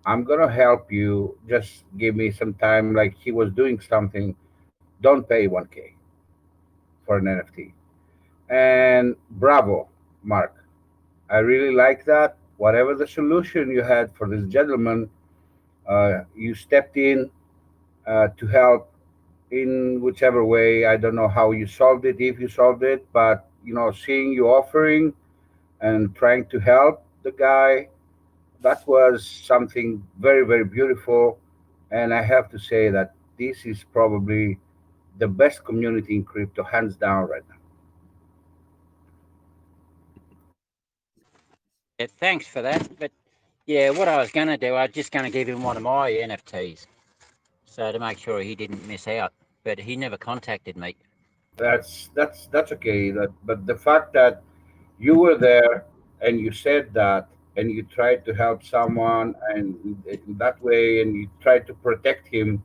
S6: I'm gonna help you. Just give me some time." Like he was doing something. Don't pay 1K for an NFT. And bravo, Mark. I really like that. Whatever the solution you had for this gentleman, you stepped in to help in whichever way. I don't know how you solved it, if you solved it, but seeing you offering and trying to help the guy, that was something very, very beautiful. And I have to say that this is probably the best community in crypto, hands down, right now.
S9: Yeah, thanks for that. But yeah, what I was going to do, I was just going to give him one of my NFTs, so to make sure he didn't miss out. But he never contacted me.
S6: That's okay. But the fact that you were there and you said that and you tried to help someone and in that way and you tried to protect him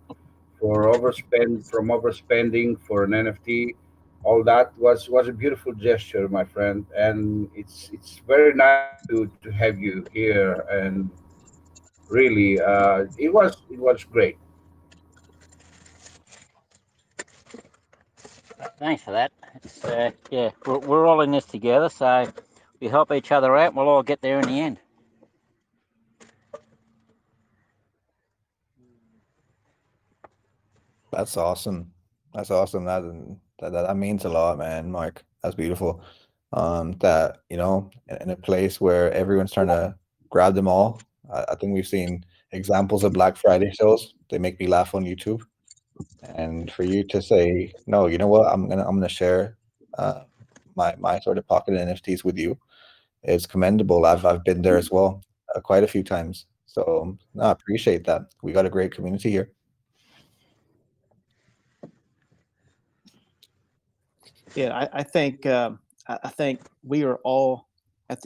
S6: from overspending for an NFT, all that was a beautiful gesture, my friend. And it's very nice to have you here. And really, it was great.
S9: Thanks for that. It's yeah, we're all in this together, so we help each other out. We'll all get there in the end.
S10: That's awesome. That's awesome. That means a lot, man, Mark. That's beautiful. That in a place where everyone's trying to grab them all. I think we've seen examples of Black Friday sales. They make me laugh on YouTube. And for you to say, no, you know what, I'm gonna share uh, my sort of pocket NFTs with you is commendable. I've been there as well, quite a few times. So no, I appreciate that. We got a great community here.
S11: Yeah, I think we are all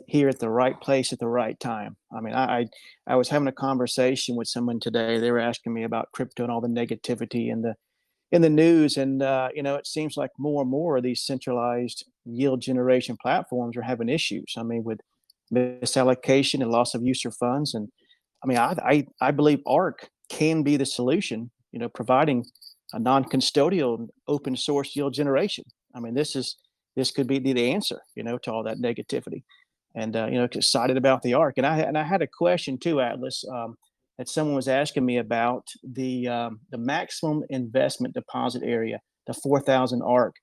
S11: here at the right place at the right time. I mean, I was having a conversation with someone today. They were asking me about crypto and all the negativity in the news, and it seems like more and more of these centralized yield generation platforms are having issues. I mean, with misallocation and loss of user funds, and I mean, I believe ARK can be the solution. Providing a non-custodial open source yield generation. I mean, this could be the answer, to all that negativity. And excited about the ARK. And I had a question too, Atlas, that someone was asking me about the maximum investment deposit area, the 4,000 ARK.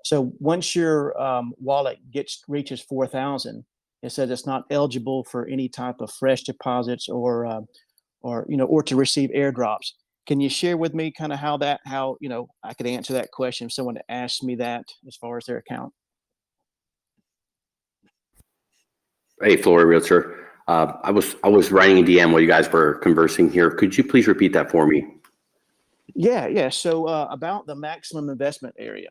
S11: So once your wallet reaches 4,000, it says it's not eligible for any type of fresh deposits or to receive airdrops. Can you share with me kind of how I could answer that question if someone asked me that as far as their account?
S2: Hey, Florida Realtor. I was writing a DM while you guys were conversing here. Could you please repeat that for me?
S11: Yeah. So about the maximum investment area,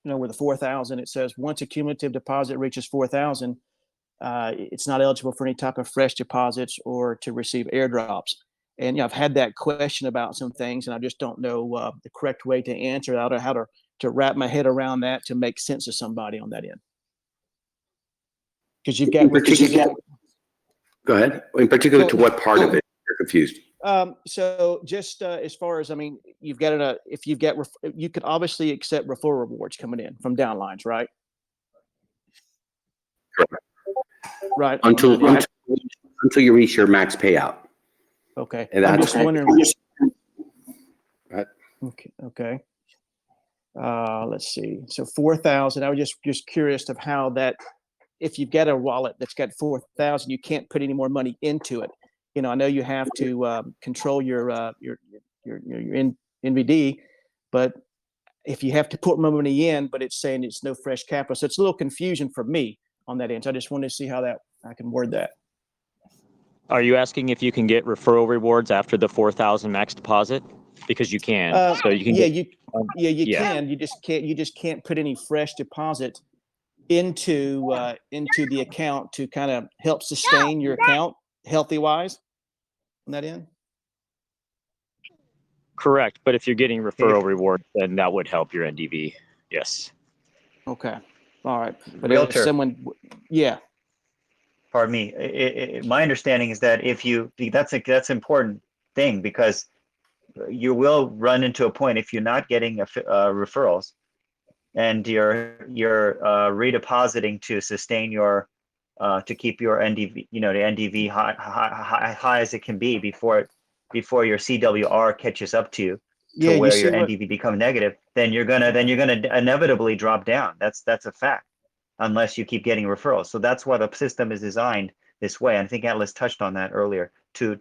S11: where the 4,000, it says once a cumulative deposit reaches 4,000, it's not eligible for any type of fresh deposits or to receive airdrops. And I've had that question about some things, and I just don't know the correct way to answer that or how to wrap my head around that to make sense of somebody on that end. Because you've got
S2: Go ahead. In particular, to what part of it you're confused?
S11: So just as far as, I mean, you've got you could obviously accept referral rewards coming in from downlines, right?
S2: Correct.
S11: Right.
S2: Until you reach your max payout.
S11: Okay.
S2: And
S11: I'm
S2: that's
S11: just wondering.
S2: Right.
S11: Okay. Let's see. So 4,000. I was just curious of how that. If you've got a wallet that's got 4,000, you can't put any more money into it. I know you have to control your NVD, but if you have to put more money in, but it's saying it's no fresh capital, so it's a little confusion for me on that end. So I just wanted to see how I can word that.
S12: Are you asking if you can get referral rewards after the 4,000 max deposit? Because you can. So you can.
S11: Yeah, you can. You just can't put any fresh deposit into the account to kind of help sustain your account healthy wise on that end.
S12: Correct, but if you're getting referral reward, then that would help your NDV. Yes.
S11: Okay. All right. But
S5: Realtor.
S11: if someone, yeah.
S5: Pardon me. My understanding is that that's an important thing, because you will run into a point if you're not getting referrals and you're redepositing to sustain your to keep your NDV, the NDV high as it can be before your CWR catches up to you to where your NDV become negative, then you're gonna inevitably drop down. That's a fact, unless you keep getting referrals. So that's why the system is designed this way. And I think Atlas touched on that earlier to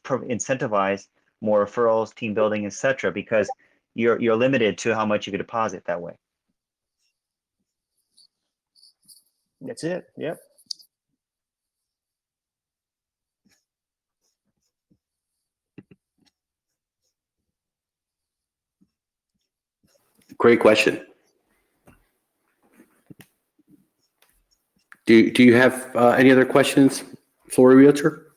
S5: incentivize more referrals, team building, etc. Because you're limited to how much you can deposit that way.
S11: That's it. Yep.
S2: Great question. Do you have any other questions, Florida Realtor?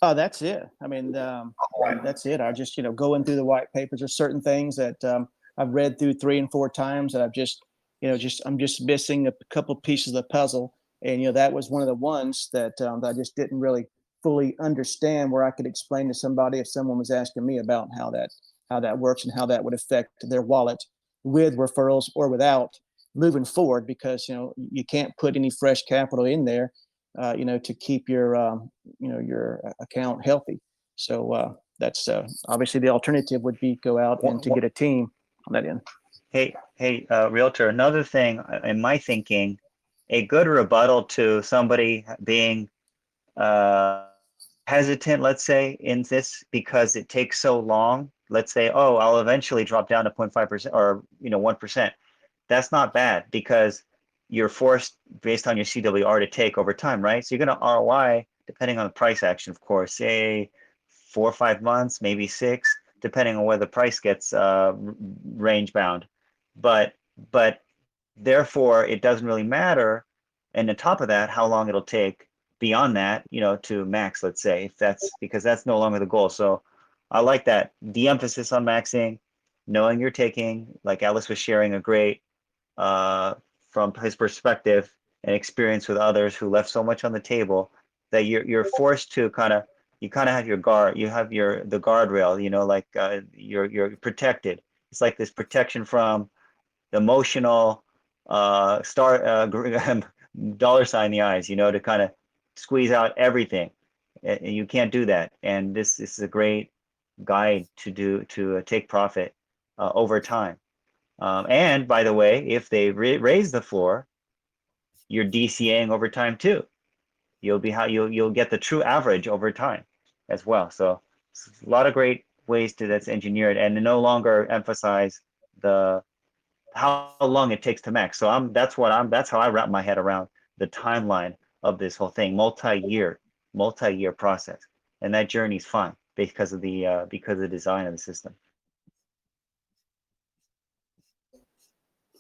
S11: Oh, that's it. I mean, that's it. I just, going through the white papers, there's certain things that I've read through 3 and 4 times that I've just, I'm just missing a couple pieces of the puzzle. And, that was one of the ones that I just didn't really fully understand, where I could explain to somebody if someone was asking me about how that works and how that would affect their wallet with referrals or without moving forward, because, you can't put any fresh capital in there, to keep your, your account healthy. So that's obviously the alternative would be go out and to get a team on that end.
S5: Hey, Realtor, another thing in my thinking, a good rebuttal to somebody being hesitant, let's say, in this because it takes so long. Let's say, oh, I'll eventually drop down to 0.5% or 1%. That's not bad, because you're forced based on your CWR to take over time, right? So you're going to ROI depending on the price action, of course, say 4 or 5 months, maybe 6, depending on where the price gets range bound. But therefore, it doesn't really matter and on top of that, how long it'll take beyond that, to max, let's say, if that's because that's no longer the goal. So I like that de-emphasis on maxing, knowing you're taking, like Alice was sharing a great from his perspective and experience with others who left so much on the table that you're forced to you kind of have your guard, you have the guardrail, like you're protected. It's like this protection from the emotional dollar sign in the eyes, to kind of squeeze out everything. And you can't do that. And this is a great guide to take profit over time. And by the way, if they raise the floor, you're DCAing over time too. You'll get the true average over time as well. So it's a lot of great ways that's engineered, and to no longer emphasize how long it takes to max. So that's how I wrap my head around the timeline of this whole thing, multi-year process, and that journey's fun because of the design of the system.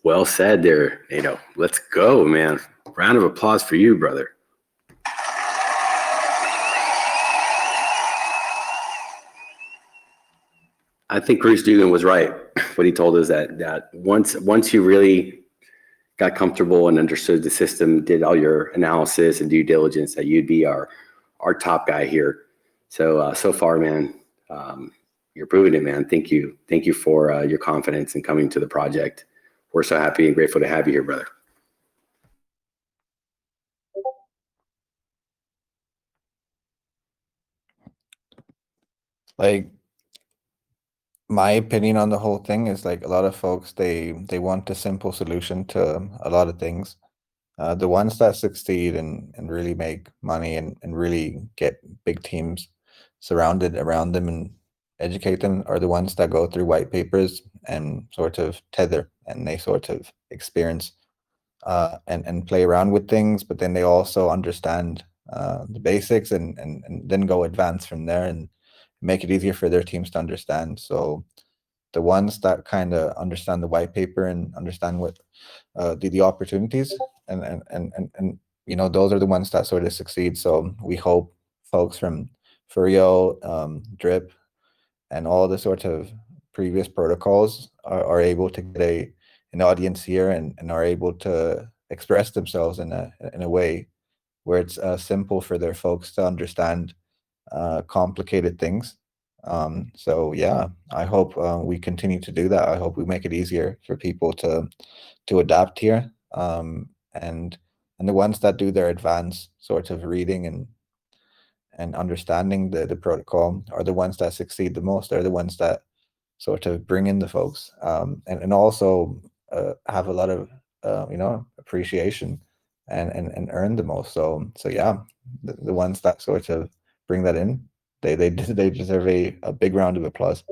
S2: Well said there, Nato. Let's go, man. Round of applause for you, brother. I think Bruce Dugan was right when he told us that once you really got comfortable and understood the system, did all your analysis and due diligence, that you'd be our top guy here. So far, man, you're proving it, man. Thank you for your confidence in coming to the project. We're so happy and grateful to have you here, brother.
S10: Like, my opinion on the whole thing is, like, a lot of folks, they want a simple solution to a lot of things. The ones that succeed and really make money and really get big teams surrounded around them and educate them are the ones that go through white papers and sort of tether, and they sort of experience and play around with things, but then they also understand the basics and then go advance from there and make it easier for their teams to understand. So the ones that kind of understand the white paper and understand what the opportunities and those are the ones that sort of succeed. So we hope folks from Furio, Drip, and all the sort of previous protocols are able to get an audience here and are able to express themselves in a way where it's simple for their folks to understand complicated things. So yeah, I hope we continue to do that. I hope we make it easier for people to adapt here. And the ones that do their advanced sort of reading and understanding the protocol are the ones that succeed the most. They're the ones that sort of bring in the folks and also have a lot of appreciation and earn the most. So yeah, the ones that sort of bring that in, they deserve a big round of applause.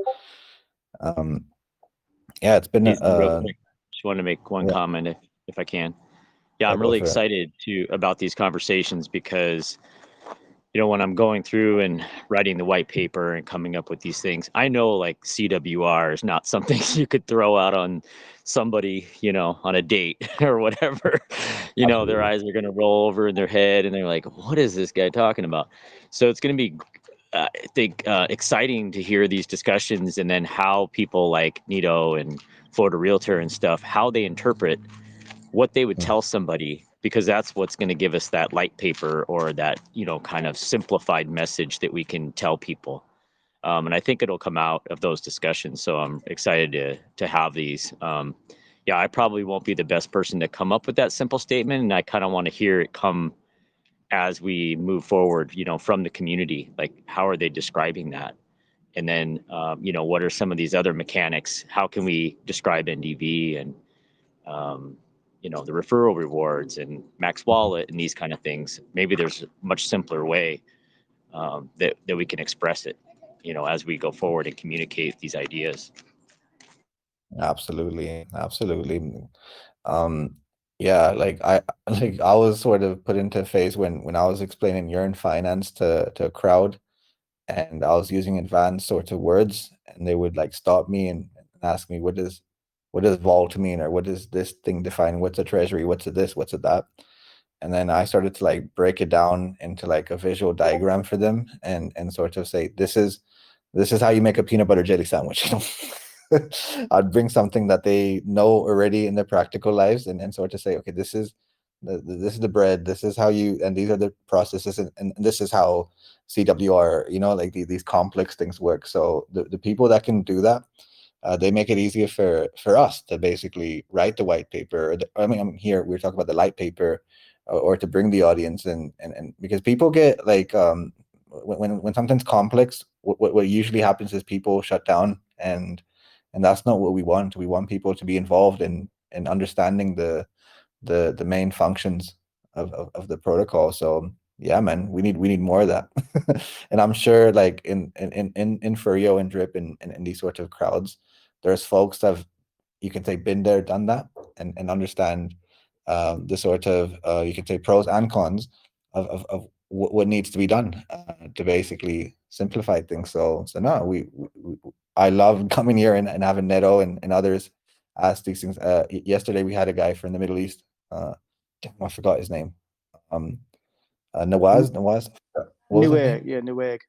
S10: Yeah, it's been
S12: real quick. Just want to make one comment if I can. Yeah, I'm really excited about these conversations because when I'm going through and writing the white paper and coming up with these things, I know like CWR is not something you could throw out on somebody, on a date or whatever. Their eyes are going to roll over in their head and they're like, what is this guy talking about? So it's going to be, I think, exciting to hear these discussions and then how people like Nito and Florida Realtor and stuff, how they interpret what they would tell somebody, because that's what's going to give us that light paper or that, kind of simplified message that we can tell people. And I think it'll come out of those discussions. So I'm excited to have these. Yeah, I probably won't be the best person to come up with that simple statement. And I kind of want to hear it come as we move forward, from the community, like how are they describing that? And then, what are some of these other mechanics? How can we describe NDV and, the referral rewards and max wallet and these kind of things? Maybe there's a much simpler way that we can express it, as we go forward and communicate these ideas.
S10: Absolutely. Yeah, like I was sort of put into a phase when I was explaining Yearn Finance to a crowd, and I was using advanced sorts of words, and they would like stop me and ask me, what does vault mean, or what does this thing define? What's a treasury? What's a this? What's a that? and then I started to like break it down into like a visual diagram for them, and sort of say, this is how you make a peanut butter jelly sandwich. I'd bring something that they know already in their practical lives, and sort of say, okay, this is the bread, this is how you, and these are the processes, and this is how CWR, like these complex things work. So the people that can do that, they make it easier for us to basically write the white paper. I mean, here we're talking about the light paper, or to bring the audience, and because people get like when something's complex, what usually happens is people shut down, and that's not what we want. We want people to be involved in understanding the main functions of the protocol. So yeah, man, we need more of that. And I'm sure like in Furio and Drip and these sort of crowds, there's folks that have, you can say, been there, done that, and understand the sort of you can say pros and cons of what needs to be done to basically simplify things. So no, I love coming here and having Neto and others ask these things. Yesterday we had a guy from the Middle East. I forgot his name. Nawaz. What was his name?
S11: Yeah, Newegg.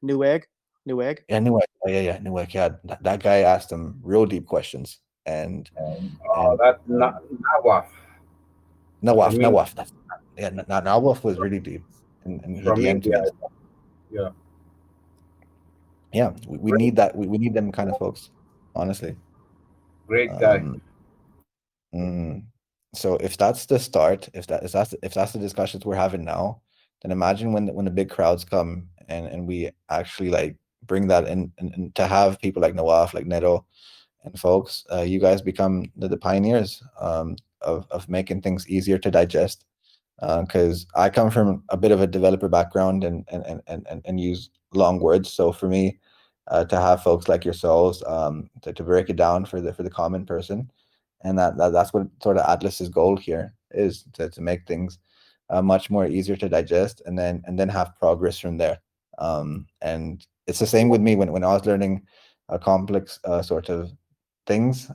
S10: Yeah, Newegg. Yeah, that guy asked him real deep questions, and
S6: That Nawaf.
S10: Nawaf. Nawaf was really deep, and he
S6: From
S10: DM'd me.
S6: India. Yeah.
S10: Yeah, we need that. We need them kind of folks, honestly.
S6: Great guy.
S10: So if that's the start, if that's the discussions we're having now, then imagine when the big crowds come, and we actually like bring that in, and to have people like Nawaf, like Neto, and folks, you guys become the pioneers of making things easier to digest. Because I come from a bit of a developer background and use long words. So for me, to have folks like yourselves to break it down for the common person, and that's what sort of Atlas's goal here is, to make things much more easier to digest, and then have progress from there. And it's the same with me when I was learning complex sort of things.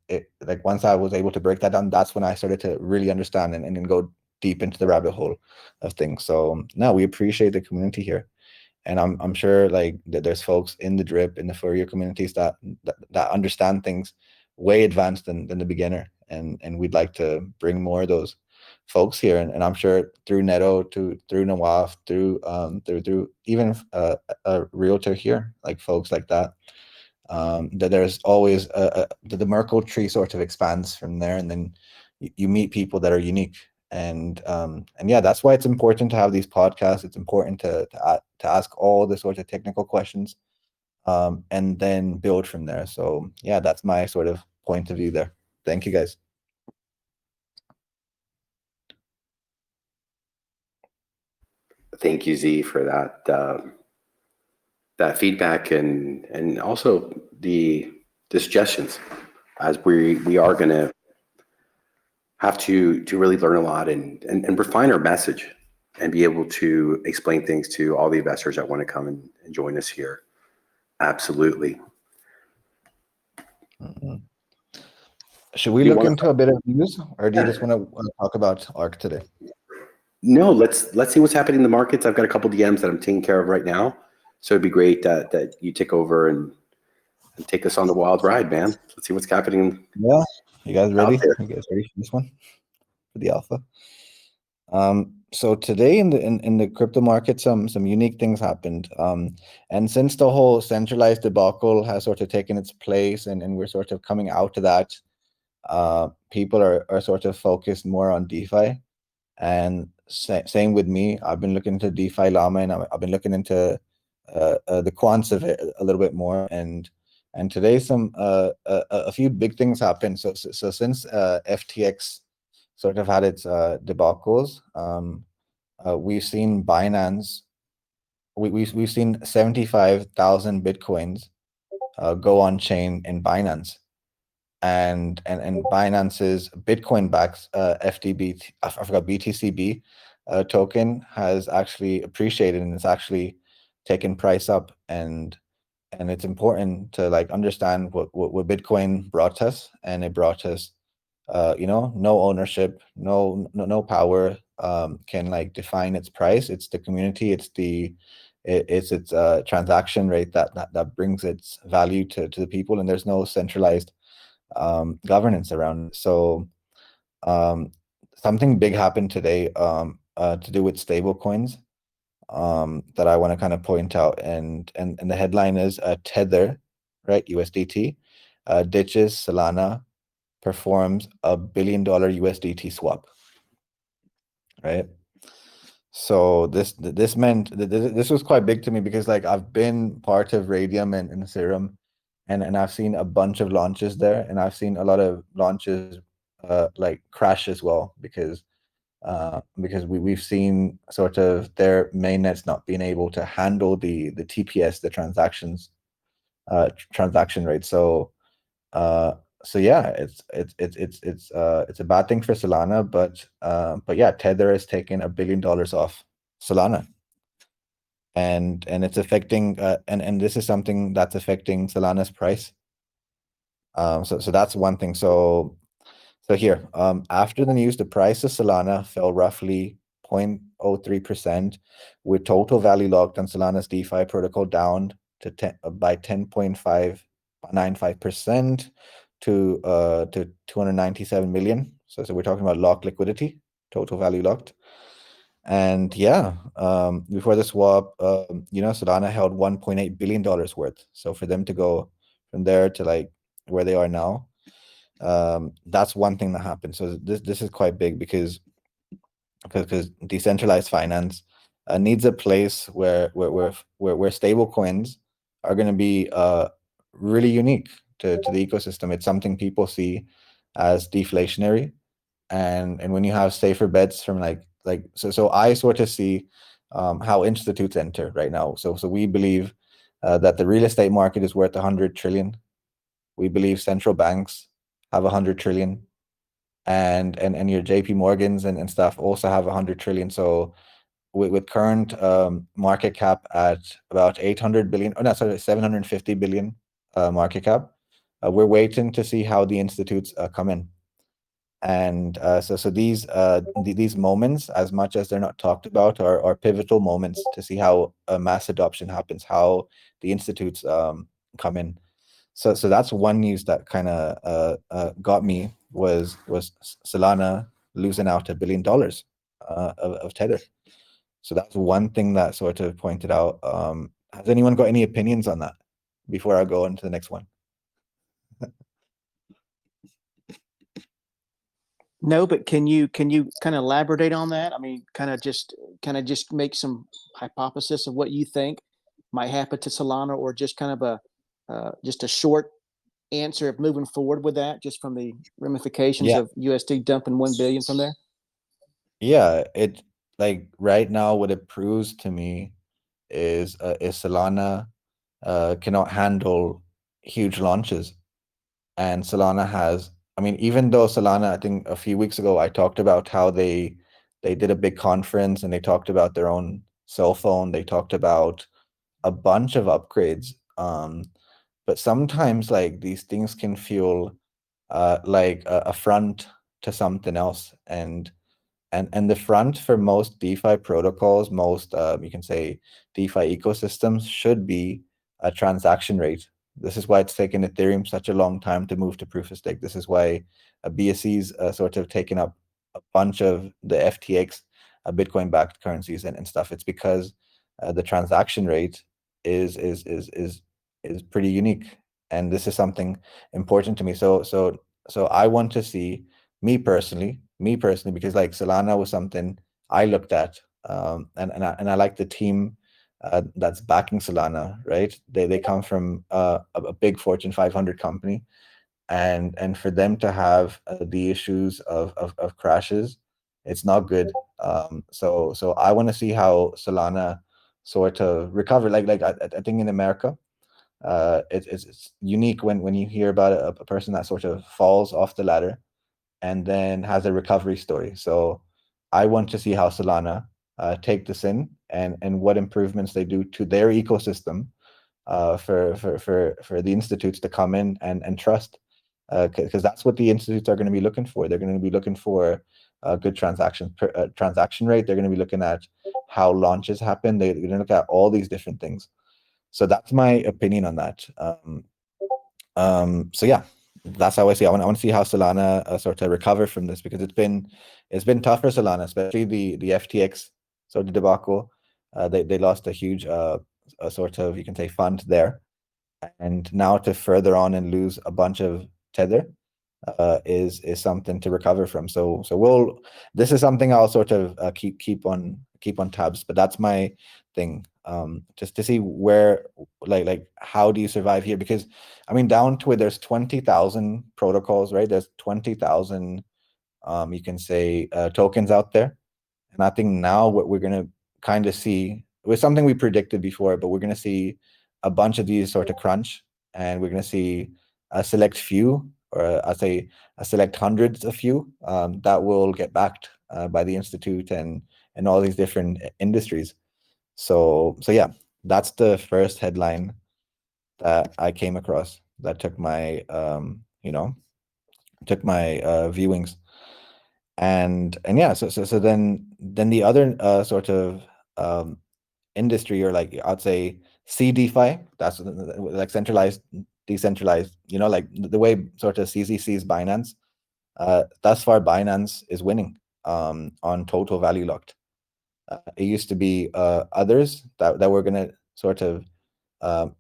S10: It, like, once I was able to break that down, that's when I started to really understand and then go deep into the rabbit hole of things. So no, we appreciate the community here, and I'm sure like that there's folks in the Drip, in the Fourier communities that understand things way advanced than the beginner, and we'd like to bring more of those folks here, and I'm sure through Neto, through Nawaf, through even a realtor here, like folks like that, that there's always the Merkle tree sort of expands from there, and then you meet people that are unique. And yeah, that's why it's important to have these podcasts. It's important to ask all the sorts of technical questions, and then build from there. So yeah, that's my sort of point of view there. Thank you, guys.
S2: Thank you, Z, for that feedback, and also the suggestions, as we are going to have to really learn a lot and refine our message, and be able to explain things to all the investors that want to come and join us here. Absolutely.
S10: Should we look into a bit of news, or do you just want to talk about ARK today?
S2: No, let's see what's happening in the markets. I've got a couple DMs that I'm taking care of right now, so it'd be great that you take over and take us on the wild ride, man. Let's see what's happening.
S10: Yeah, you guys ready? You guys ready for this one, for the alpha? So today in the crypto market, some unique things happened. And since the whole centralized debacle has sort of taken its place, and we're sort of coming out of that, people are sort of focused more on DeFi. And same with me. I've been looking into DeFi Llama, and I've been looking into the quants of it a little bit more. And today a few big things happened. So since FTX sort of had its debacles, we've seen Binance. We've seen 75,000 bitcoins go on chain in Binance, and Binance's Bitcoin backs FTB, I forgot, BTCB token has actually appreciated, and it's actually taken price up, and it's important to like understand what Bitcoin brought us, and it brought us no ownership, no power, can like define its price. It's the community, it's its transaction rate that brings its value to the people, and there's no centralized governance around it. So something big happened today to do with stable coins that I want to kind of point out, and the headline is Tether, right, USDT, ditches Solana, performs $1 billion USDT swap, right? So this meant this was quite big to me, because like I've been part of Radium and Serum, and I've seen a bunch of launches there, and I've seen a lot of launches like crash as well, because we've seen sort of their mainnets not being able to handle the TPS, the transaction rate. So yeah, it's a bad thing for Solana, but yeah, Tether has taken $1 billion off Solana, and it's affecting and this is something that's affecting Solana's price. So that's one thing. So here, after the news, the price of Solana fell roughly 0.03%, with total value locked on Solana's DeFi protocol down to by 10.595% to 297 million. So we're talking about locked liquidity, total value locked. And yeah, before the swap, Solana held $1.8 billion worth. So for them to go from there to like where they are now, that's one thing that happened. So this is quite big, because decentralized finance needs a place where stable coins are going to be really unique to the ecosystem. It's something people see as deflationary, and when you have safer bets from so I sort of see how institutes enter right now. So we believe that the real estate market is worth 100 trillion. We believe central banks have 100 trillion, and your JP Morgans and stuff also have 100 trillion. So with current market cap at about 800 billion, 750 billion market cap, we're waiting to see how the institutes come in. And so these moments, as much as they're not talked about, are pivotal moments to see how mass adoption happens, how the institutes come in. So that's one news that kind of got me, was Solana losing out $1 billion of Tether. So that's one thing that sort of pointed out. Has anyone got any opinions on that before I go on to the next one?
S11: No, but can you kind of elaborate on that? I mean, kind of just make some hypothesis of what you think might happen to Solana, or just kind of just a short answer of moving forward with that, just from the ramifications of USD dumping 1 billion from there.
S10: Yeah, it like right now what it proves to me is Solana cannot handle huge launches, and Solana has. I mean, even though Solana, I think a few weeks ago I talked about how they did a big conference and they talked about their own cell phone. They talked about a bunch of upgrades. But sometimes like these things can feel like a front to something else, and the front for most DeFi protocols, most you can say DeFi ecosystems, should be a transaction rate. This is why it's taken Ethereum such a long time to move to proof of stake. This is why BSC's sort of taken up a bunch of the FTX Bitcoin-backed currencies and stuff. It's because the transaction rate is pretty unique, and this is something important to me. So I want to see, me personally, because like Solana was something I looked at, and I like the team that's backing Solana, right? They come from a big Fortune 500 company, and for them to have the issues of crashes, it's not good. So I want to see how Solana sort of recover. Like I think in America, it's unique when you hear about a person that sort of falls off the ladder and then has a recovery story. So I want to see how Solana take this in, and what improvements they do to their ecosystem for the institutes to come in and trust, because that's what the institutes are going to be looking for. They're going to be looking for a good transaction rate. They're going to be looking at how launches happen. They're going to look at all these different things. So that's my opinion on that. So yeah, that's how I see it. I want to see how Solana sort of recover from this, because it's been tough for Solana, especially the FTX sort of debacle. They lost a huge a sort of, you can say, fund there, and now to further on and lose a bunch of Tether is something to recover from. So this is something I'll sort of keep on tabs. But that's my thing, just to see where, like how do you survive here? Because I mean, down to it, there's 20,000 protocols, right? There's 20,000 you can say tokens out there, and I think now what we're gonna kind of see was something we predicted before, but we're gonna see a bunch of these sort of crunch, and we're gonna see a select few, or I'd say a select hundreds of few that will get backed by the institute and all these different industries. So yeah, that's the first headline that I came across that took my viewings. And yeah, so then the other sort of industry, or like I'd say CDFI, that's like centralized, decentralized, like the way sort of CZ sees Binance. Thus far, Binance is winning on total value locked. It used to be others that were going to sort of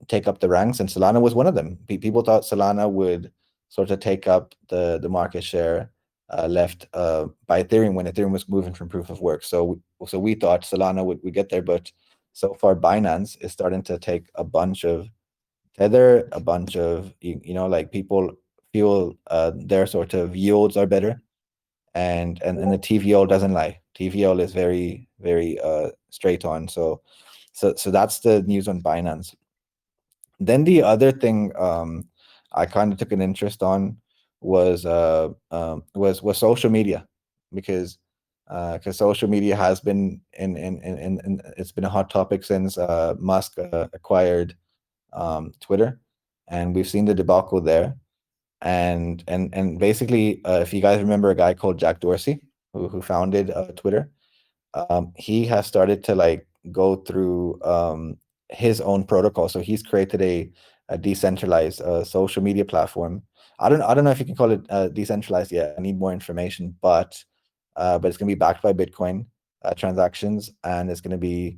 S10: take up the ranks, and Solana was one of them. People thought Solana would sort of take up the market share left by Ethereum when Ethereum was moving from proof of work. So we thought Solana would get there, but so far Binance is starting to take a bunch of Tether, a bunch of like people feel their sort of yields are better, and the TVL doesn't lie. TVL is very, very straight on. So that's the news on Binance. Then the other thing I kind of took an interest on was social media, because social media has been in it's been a hot topic since Musk acquired Twitter, and we've seen the debacle there. And basically, if you guys remember a guy called Jack Dorsey who founded Twitter, he has started to like go through his own protocol. So he's created a decentralized social media platform. I don't know if you can call it decentralized yet. I need more information, but it's going to be backed by Bitcoin transactions, and it's going to be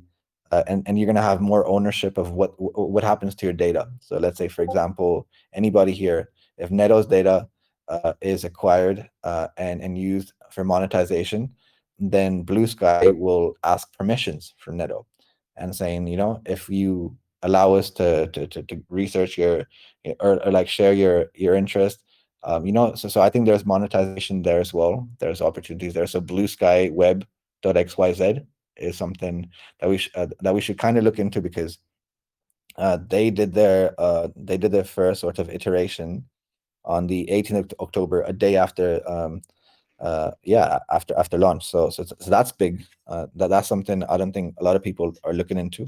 S10: and you're going to have more ownership of what happens to your data. So let's say, for example, anybody here, if Neto's data is acquired and used for monetization, then Blue Sky will ask permissions from Neto, and saying, if you allow us to research your or like share your interest, so I think there's monetization there as well. There's opportunities there. So Blue Sky Web.xyz is something that we should kind of look into, because they did their first sort of iteration on the 18th of October, a day after after launch. So that's big. That's something I don't think a lot of people are looking into.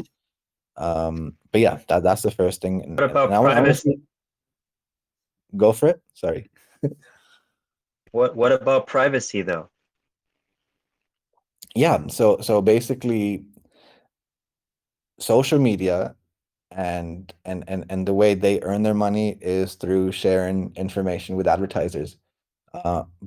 S10: But yeah, that's the first thing.
S5: What about privacy?
S10: Go for it. Sorry.
S5: What about privacy though?
S10: Yeah, so basically, social media and the way they earn their money is through sharing information with advertisers.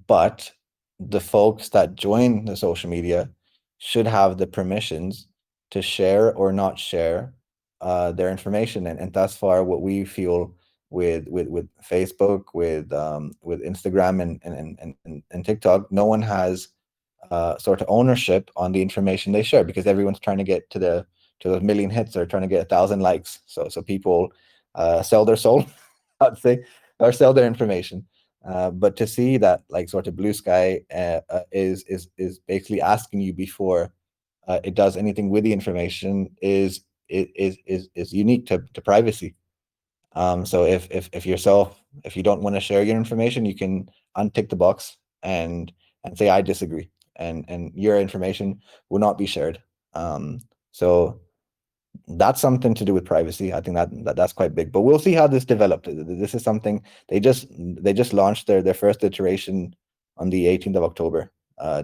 S10: But the folks that join the social media should have the permissions to share or not share their information. And thus far, what we feel with Facebook, with Instagram and TikTok, no one has sort of ownership on the information they share, because everyone's trying to get to those million hits, or trying to get 1,000 likes. So people sell their soul, I'd say, or sell their information. But to see that, like, sort of Blue Sky is basically asking you before it does anything with the information is unique to privacy. So if you don't want to share your information, you can untick the box and say, I disagree, and your information will not be shared. So that's something to do with privacy. I think that's quite big, but we'll see how this developed. This is something they just launched their first iteration on the 18th of October.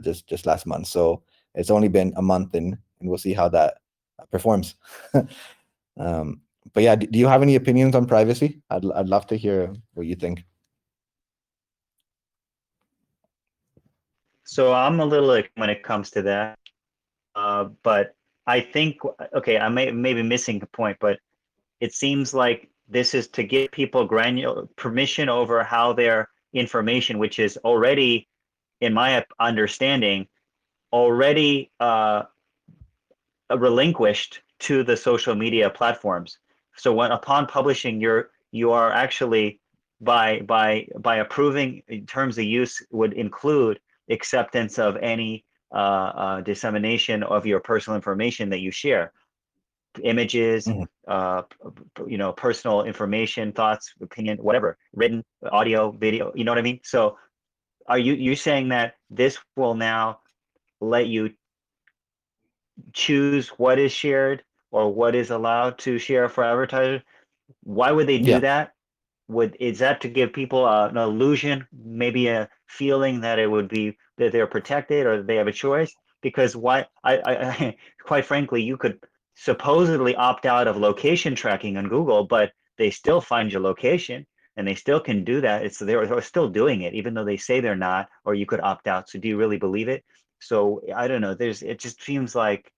S10: just last month. So it's only been a month in, and we'll see how that performs. But yeah, do you have any opinions on privacy? I'd love to hear what you think.
S5: So I'm a little like when it comes to that, but I think okay, I may be missing a point, but it seems like this is to give people granular permission over how their information, which is already, in my understanding, already relinquished to the social media platforms. So when upon publishing, you are actually by approving terms of use would include acceptance of any dissemination of your personal information that you share, images, personal information, thoughts, opinion, whatever, written, audio, video. You know what I mean? So are you saying that this will now let you choose what is shared or what is allowed to share for advertisers? Why would they do that? Is that to give people an illusion, maybe a feeling that it would be that they're protected or they have a choice? Because I quite frankly, you could supposedly opt out of location tracking on Google, but they still find your location and they still can do that. They're still doing it, even though they say they're not, or you could opt out. So do you really believe it? So I don't know. It just seems like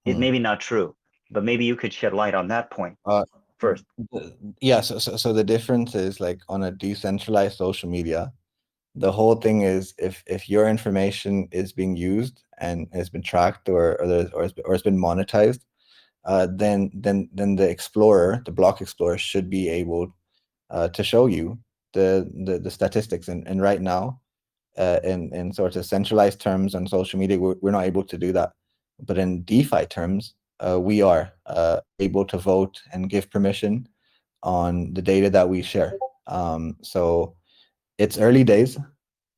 S5: it may be not true, but maybe you could shed light on that point first.
S10: Yeah, so the difference is like on a decentralized social media, the whole thing is if your information is being used and has been tracked or it's been monetized, then the explorer, the block explorer, should be able to show you the statistics. And right now, in sort of centralized terms on social media, we're not able to do that. But in DeFi terms, we are able to vote and give permission on the data that we share. So it's early days,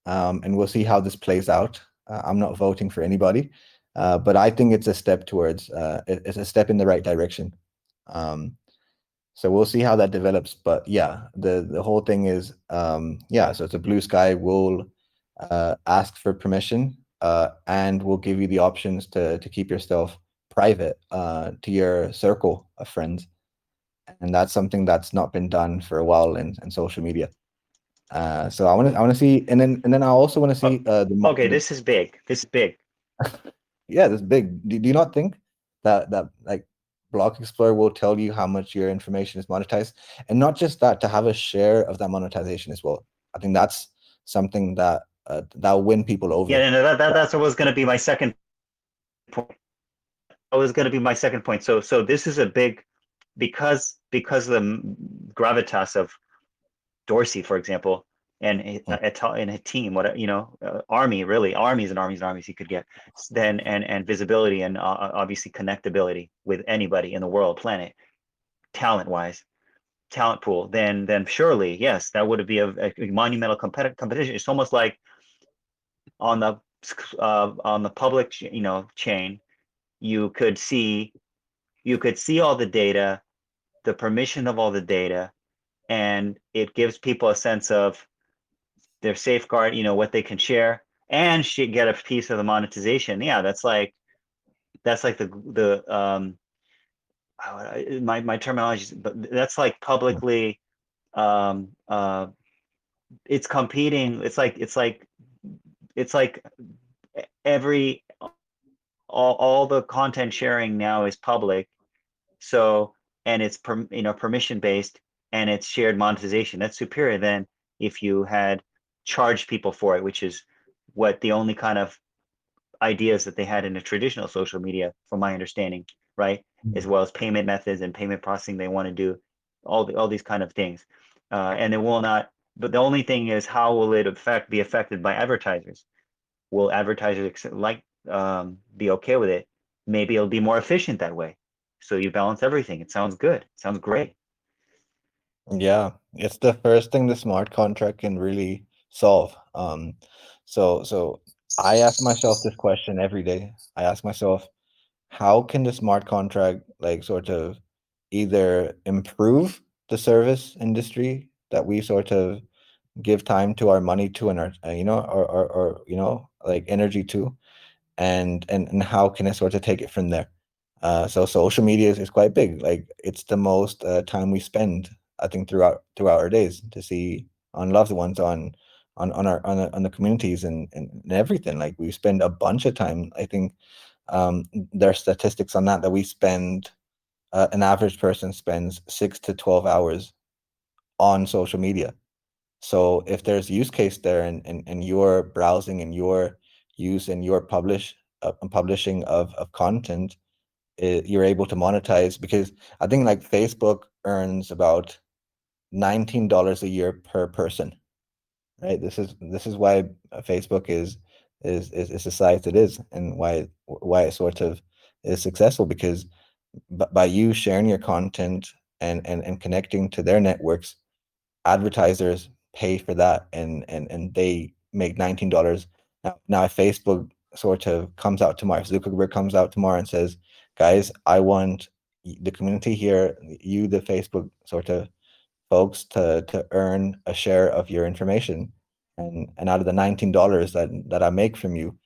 S10: and we'll see how this plays out. I'm not voting for anybody, but I think it's a step towards, it's a step in the right direction. So we'll see how that develops. But yeah, the whole thing is, yeah, so it's a blue sky. We'll ask for permission, and we'll give you the options to keep yourself private to your circle of friends. And that's something that's not been done for a while in social media. So I want to see, and then I also want to see
S5: okay, this is big. This is big.
S10: Yeah, this is big. Do you not think that like Block Explorer will tell you how much your information is monetized, and not just that, to have a share of that monetization as well? I think that's something that that will win people over.
S5: Yeah, no, that's what was going to be my second point. That was going to be my second point. So this is a big, because of the gravitas of Dorsey, for example, and in a team, army, really, armies and armies and armies he could get, then and visibility and obviously connectability with anybody in the world, planet, talent pool, then surely yes, that would be a monumental competition. It's almost like on the public chain, you could see all the data, the permission of all the data, and it gives people a sense of their safeguard, what they can share, and get a piece of the monetization. Yeah, that's like the my terminology, but that's like publicly, it's competing. It's like every all the content sharing now is public, so, and it's permission based, and it's shared monetization. That's superior than if you had charged people for it, which is what the only kind of ideas that they had in a traditional social media, from my understanding, right? As well as payment methods and payment processing, they want to do all these kind of things, and it will not. But the only thing is, how will it be affected by advertisers? Will advertisers be okay with it? Maybe it'll be more efficient that way. So you balance everything. It sounds good. It sounds great.
S10: Yeah, it's the first thing the smart contract can really solve. So I ask myself this question every day. I ask myself, how can the smart contract like sort of either improve the service industry that we sort of give time to our money to, and our or like energy to, and how can I sort of take it from there. So social media is quite big. Like it's the most time we spend, I think, throughout our days to see on loved ones, on the communities and everything. Like we spend a bunch of time. I think there are statistics on that we spend an average person spends 6 to 12 hours on social media. So if there's use case there and your browsing and your use and your publishing of content, you're able to monetize, because I think like Facebook earns about $19 a year per person, right? This is why Facebook is the size it is, and why it sort of is successful, because by you sharing your content and connecting to their networks, advertisers pay for that, and they make $19. Now if Facebook sort of comes out tomorrow, if Zuckerberg comes out tomorrow and says, guys, I want the community here, you, the Facebook sort of folks, to earn a share of your information, and out of the $19 that I make from you,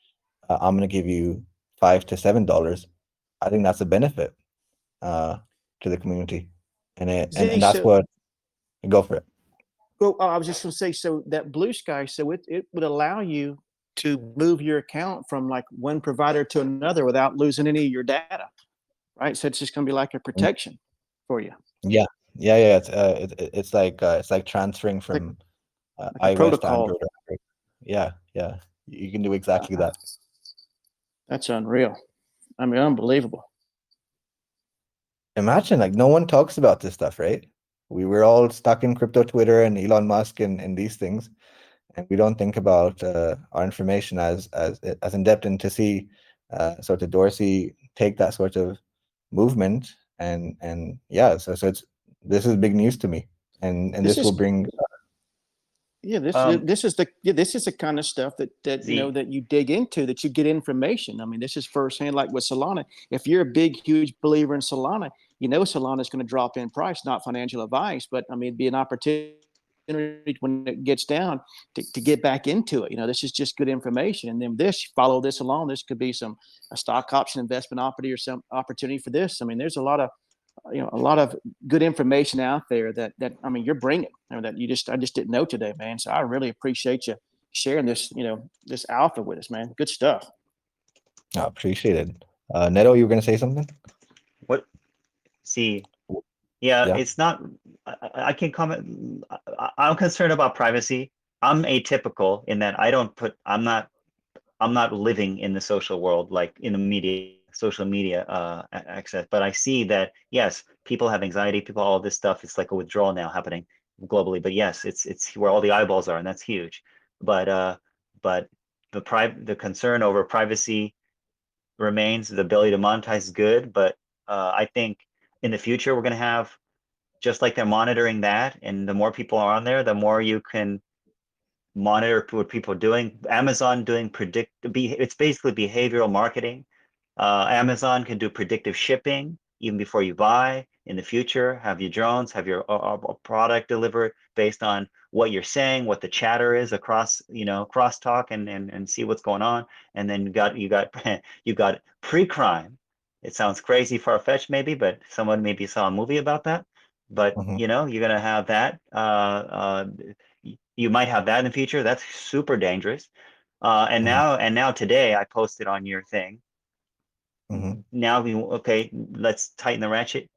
S10: I'm going to give you $5 to $7. I think that's a benefit to the community, and that's
S11: So,
S10: what, go for it.
S11: well, I was just going to say, so that Blue Sky, so it would allow you to move your account from like one provider to another without losing any of your data, right? So it's just going to be like a protection for you,
S10: Yeah, it's like transferring
S11: like
S10: from
S11: like a
S10: iOS to
S11: protocol.
S10: Android. Yeah, you can do exactly that.
S11: That's unreal. I mean, unbelievable.
S10: Imagine, like, no one talks about this stuff, right? We were all stuck in crypto Twitter and Elon Musk and these things, and we don't think about our information as in depth. And to see sort of Dorsey take that sort of movement, and yeah, so this is big news to me, and
S11: This
S10: this will
S11: is
S10: bring
S11: Yeah,
S5: Um,
S11: this is the kind of stuff that you know
S5: Z.
S11: that you dig into, that you get information. I mean, this is firsthand, like with Solana. If you're a big, huge believer in Solana, you know Solana is going to drop in price. Not financial advice, but I mean, it'd be an opportunity when it gets down to get back into it. You know, this is just good information. And then follow this along. This could be a stock option investment opportunity or some opportunity for this. I mean, there's a lot of a lot of good information out there that I mean you're bringing, that I just didn't know today, man. So I really appreciate you sharing this, this alpha with us, man. Good stuff.
S10: I appreciate it. Neto, you were going to say something?
S5: What? See, yeah,
S10: Yeah.
S5: it's not. I can comment. I'm concerned about privacy. I'm atypical in that I don't put. I'm not living in the social world like in the media, social media access. But I see that yes, people have anxiety. People, all this stuff. It's like a withdrawal now happening globally. But yes, it's where all the eyeballs are, and that's huge. But the concern over privacy remains. The ability to monetize is good, but I think in the future we're going to have, just like they're monitoring that, and the more people are on there, the more you can monitor what people are doing. Amazon doing it's basically behavioral marketing. Amazon can do predictive shipping even before you buy. In the future, have your drones, have your product delivered based on what you're saying, what the chatter is across, crosstalk, and see what's going on. And then you got you got pre-crime. It sounds crazy, far-fetched maybe, but someone maybe saw a movie about that. But
S10: Mhm.
S5: you're gonna have that. You might have that in the future. That's super dangerous. And
S10: Mhm.
S5: now today I posted on your thing.
S10: Mhm.
S5: Now let's tighten the ratchet.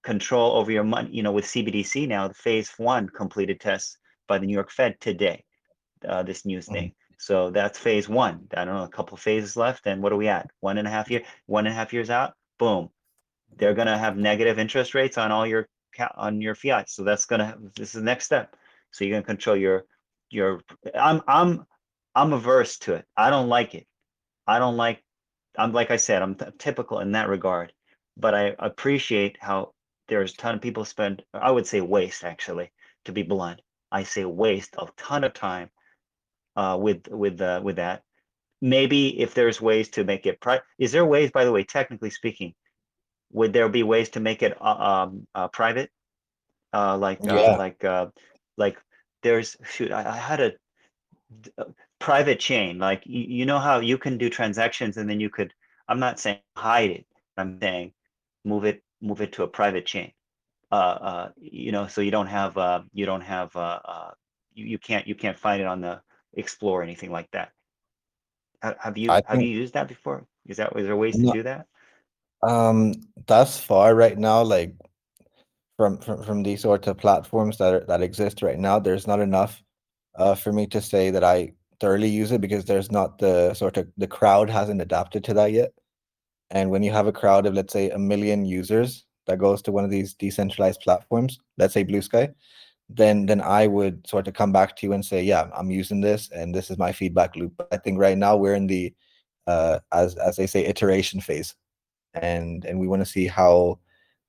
S5: Control over your money, with CBDC now, the phase 1 completed tests by the New York Fed today, this news
S10: Mhm.
S5: thing. So that's phase 1. I don't know, a couple of phases left. And what are we at? 1.5 years out, boom. They're going to have negative interest rates on all your fiat. So this is the next step. So you're going to control your, I'm averse to it. I don't like it. I don't like, like I said, I'm typical in that regard, but I appreciate how there's a ton of people spend, I would say waste, actually, to be blunt. I say waste a ton of time with that. Maybe if there's ways to make it is there ways, by the way, technically speaking, would there be ways to make it private? Like
S10: Yeah.
S5: like there's, shoot, I had private chain, like you know how you can do transactions and then you could, I'm not saying hide it, I'm saying move it to a private chain. So you don't have you can't find it on the Explore or anything like that. Have you
S10: I think
S5: used that before? Is there ways to
S10: no,
S5: do that?
S10: thus far right now, like from these sort of platforms that exist right now, there's not enough for me to say that I thoroughly use it, because there's not the crowd hasn't adapted to that yet. And when you have a crowd of, let's say, 1 million users that goes to one of these decentralized platforms, let's say Blue Sky, then I would sort of come back to you and say, yeah, I'm using this and this is my feedback loop. But I think right now we're in the as they say, iteration phase, and we want to see how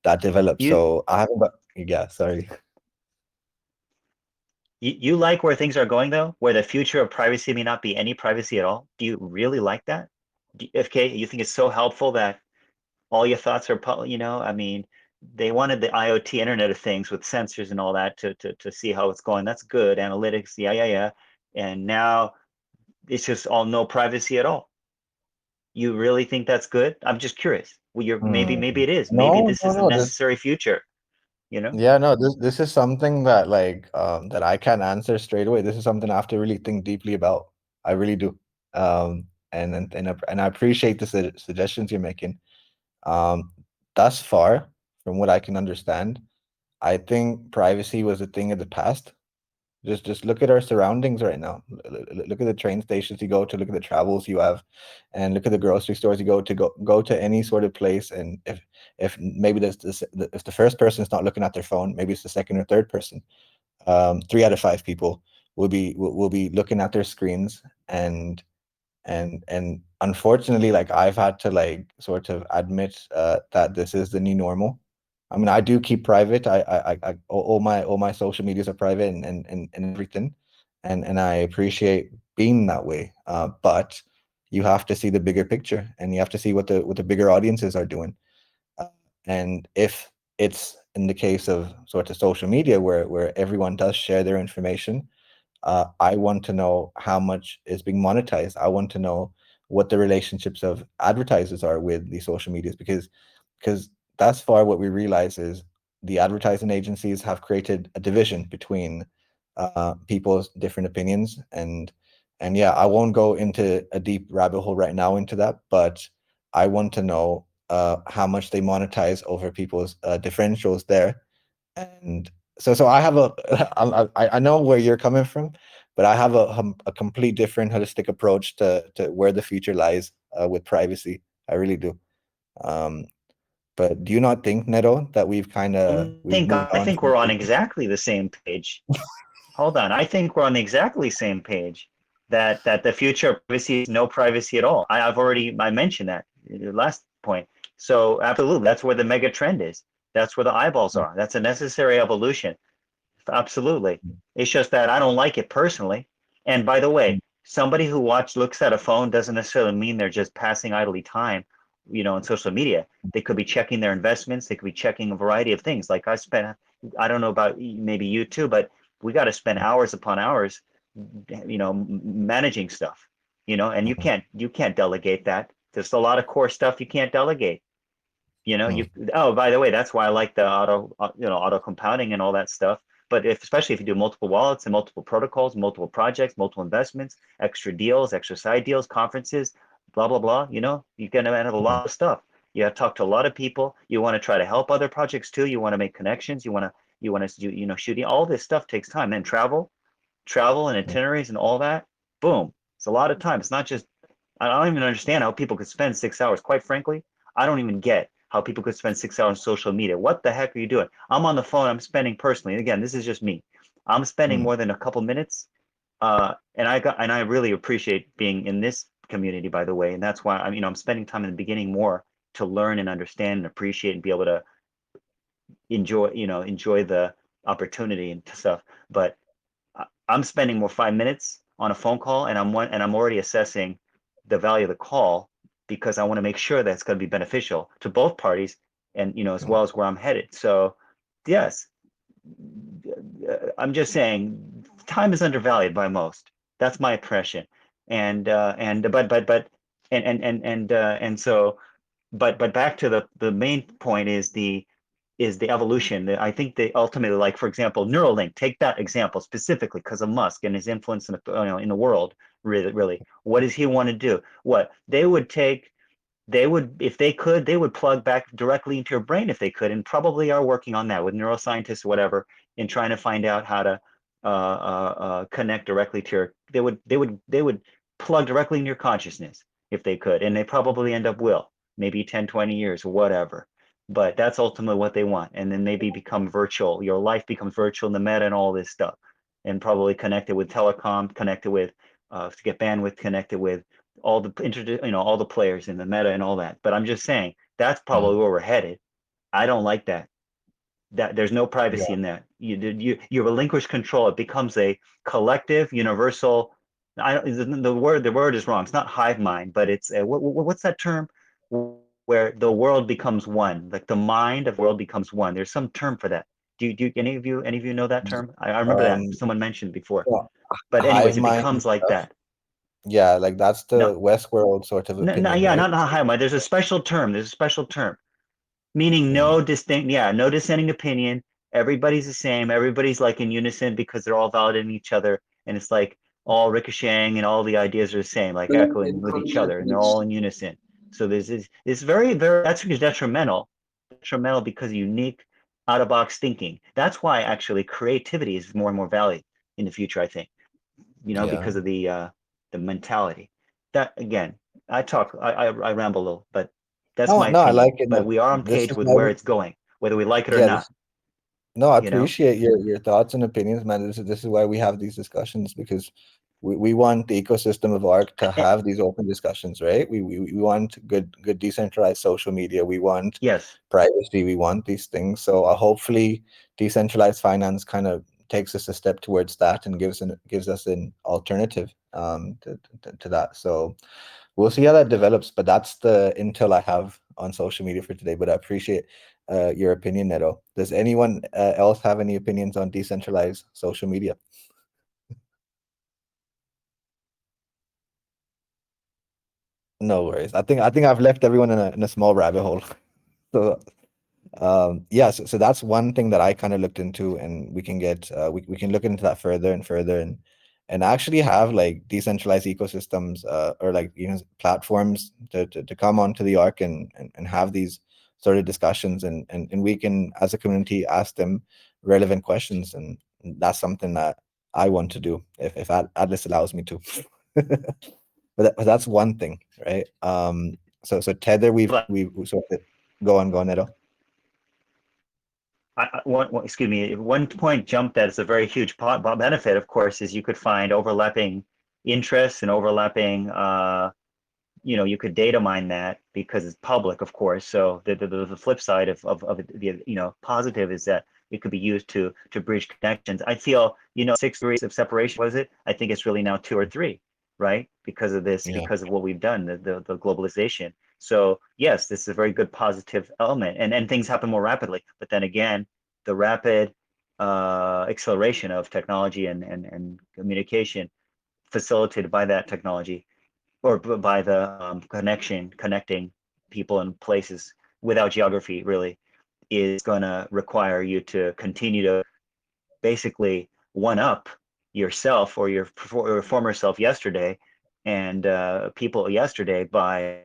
S10: that develops.
S5: You
S10: So I haven't got, yeah, sorry.
S5: you like where things are going though, where the future of privacy may not be any privacy at all? Do you really like that? FK, you think it's so helpful that all your thoughts are I mean, they wanted the IoT Internet of Things with sensors and all that to see how it's going. That's good. Analytics, yeah. And now it's just all no privacy at all. You really think that's good? I'm just curious. Well, maybe it is. Maybe
S10: No,
S5: this
S10: no,
S5: is a
S10: no.
S5: necessary future, you know?
S10: Yeah, no, this is something that that I can't answer straight away. This is something I have to really think deeply about. I really do. And I appreciate the suggestions you're making. Um, thus far, from what I can understand, I think privacy was a thing of the past. Just look at our surroundings right now. Look at the train stations you go to, look at the travels you have, and look at the grocery stores you go to any sort of place. And if maybe if the first person is not looking at their phone, maybe it's the second or third person. 3 out of 5 people will be looking at their screens, and unfortunately, like, I've had to like sort of admit that this is the new normal. I mean, I do keep private. All my social medias are private, and everything, and I appreciate being that way. But you have to see the bigger picture, and you have to see what the bigger audiences are doing. Uh, and if it's in the case of sort of social media, where everyone does share their information, I want to know how much is being monetized. I want to know what the relationships of advertisers are with these social medias, because thus far what we realize is the advertising agencies have created a division between people's different opinions, and yeah, I won't go into a deep rabbit hole right now into that, but I want to know how much they monetize over people's differentials there. And so I have I know where you're coming from, but I have a complete different holistic approach to where the future lies with privacy. I really do. Um, but do you not think, Neto, that we've moved
S5: I
S10: on
S5: think
S10: from
S5: we're
S10: the
S5: on
S10: future?
S5: exactly the same page. Hold on. I think we're on the exactly same page that the future of privacy is no privacy at all. I mentioned that in the last point. So absolutely, that's where the mega trend is. That's where the eyeballs are. That's a necessary evolution. Absolutely. It's just that I don't like it personally. And by the way, somebody who looks at a phone doesn't necessarily mean they're just passing idly time, on social media. They could be checking their investments. They could be checking a variety of things. Like I don't know about maybe you too, but we got to spend hours upon hours, managing stuff, and you can't delegate that. There's a lot of core stuff you can't delegate. By the way, that's why I like the auto compounding and all that stuff. But especially if you do multiple wallets and multiple protocols, multiple projects, multiple investments, extra deals, extra side deals, conferences, blah blah blah, you're gonna have a lot of stuff. You have to talk to a lot of people. You want to try to help other projects too. You want to make connections. You want to do, shooting. All this stuff takes time. And travel and itineraries and all that. Boom. It's a lot of time. It's not just, I don't even understand how people could spend 6 hours. Quite frankly, I don't even get how people could spend 6 hours on social media. What the heck are you doing? I'm on the phone. I'm spending personally. Again, this is just me. I'm spending more than a couple minutes. And I really appreciate being in this community, by the way. And that's why I'm spending time in the beginning more to learn and understand and appreciate and be able to enjoy the opportunity and stuff. But I'm spending more 5 minutes on a phone call, and I'm already assessing the value of the call because I want to make sure that it's going to be beneficial to both parties, and as well as where I'm headed. So, yes, I'm just saying time is undervalued by most. That's my impression. and so, but back to the main point is the evolution. I think they ultimately, like for example, Neuralink. Take that example specifically because of Musk and his influence in in the world. Really, what does he want to do? What they would take, they would, if they could, they would plug back directly into your brain if they could, and probably are working on that with neuroscientists or whatever, in trying to find out how to connect directly to your. They would plug directly in your consciousness if they could, and they probably end up will, maybe 10, 20 years or whatever. But that's ultimately what they want, and then maybe become virtual. Your life becomes virtual in the meta and all this stuff, and probably connected with telecom, connected with to get bandwidth, connected with all the all the players in the meta and all that. But I'm just saying that's probably where we're headed. I don't like that. That there's no privacy in that. You relinquish control. It becomes a collective, universal. The word is wrong. It's not hive mind, but it's what's that term where the world becomes one, like the mind of the world becomes one. There's some term for that. Do any of you know that term? I remember that someone mentioned before.
S10: Well,
S5: But
S10: hive
S5: anyways, it
S10: mind
S5: becomes like
S10: stuff.
S5: that.
S10: Yeah, like that's the
S5: No,
S10: Westworld sort of
S5: no,
S10: opinion,
S5: yeah,
S10: right?
S5: not hive mind. There's a special term. There's a special term. Meaning no distinct, yeah, no dissenting opinion. Everybody's the same. Everybody's like in unison because they're all validating each other, and it's like all ricocheting and all the ideas are the same, like echoing with each other, and they're all in unison. So there's this, it's very that's detrimental because of unique out of box thinking. That's why actually creativity is more and more valued in the future, I think.
S10: Yeah.
S5: Because of the mentality. That again, I ramble a little, but that's
S10: No,
S5: my
S10: no, I
S5: opinion.
S10: like it.
S5: But
S10: No,
S5: we are on
S10: this
S5: page
S10: is
S5: with
S10: why
S5: where
S10: we,
S5: it's going, whether we like it or
S10: yeah,
S5: not.
S10: no, I
S5: You know?
S10: appreciate your thoughts and opinions, man. This is why we have these discussions because we want the ecosystem of ARK to
S5: Eh,
S10: have these open discussions, right? We want good decentralized social media. We want
S5: yes.
S10: privacy. We want these things. So hopefully, decentralized finance kind of takes us a step towards that and gives us an alternative to that. So we'll see how that develops. But that's the intel I have on social media for today. But I appreciate your opinion, Neto. Does anyone else have any opinions on decentralized social media? No worries. I think I've left everyone in a small rabbit hole. So yeah, so that's one thing that I kind of looked into, and we can get we can look into that further and further, and actually have like decentralized ecosystems or like platforms to come onto the ARK and have these sort of discussions, and we can as a community ask them relevant questions, and that's something that I want to do if Atlas allows me to. But that's one thing, right? So Tether, we've sort of go on, Neto.
S5: Excuse me, one point jump that is a very huge benefit, of course, is you could find overlapping interests and overlapping, you could data mine that because it's public, of course. So the flip side of the positive is that it could be used to bridge connections. I feel 6 degrees of separation, was it? I think it's really now 2 or 3, right? Because of this,
S10: Yeah.
S5: because of what we've done, the globalization. So yes, this is a very good positive element, and things happen more rapidly. But then again, the rapid acceleration of technology and communication facilitated by that technology or by the connecting people and places without geography really is going to require you to continue to basically one up yourself or your former self yesterday and people yesterday by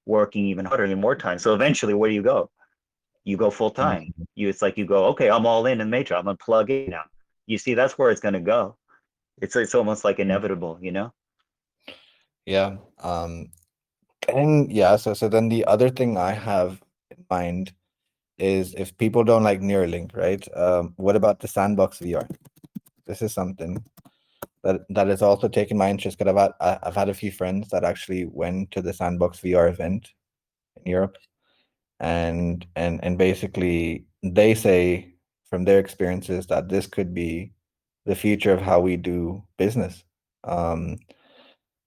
S5: working even harder and more time. So eventually, where do you go? You go full time. It's like you go, okay, I'm all in Matrix. I'm gonna plug in now. You see, that's where it's gonna go. It's almost like inevitable,
S10: Yeah. And yeah, so then the other thing I have in mind is if people don't like Neuralink, right? What about the Sandbox VR? This is something that has also taken my interest because I've had a few friends that actually went to the Sandbox VR event in Europe, and basically they say from their experiences that this could be the future of how we do business.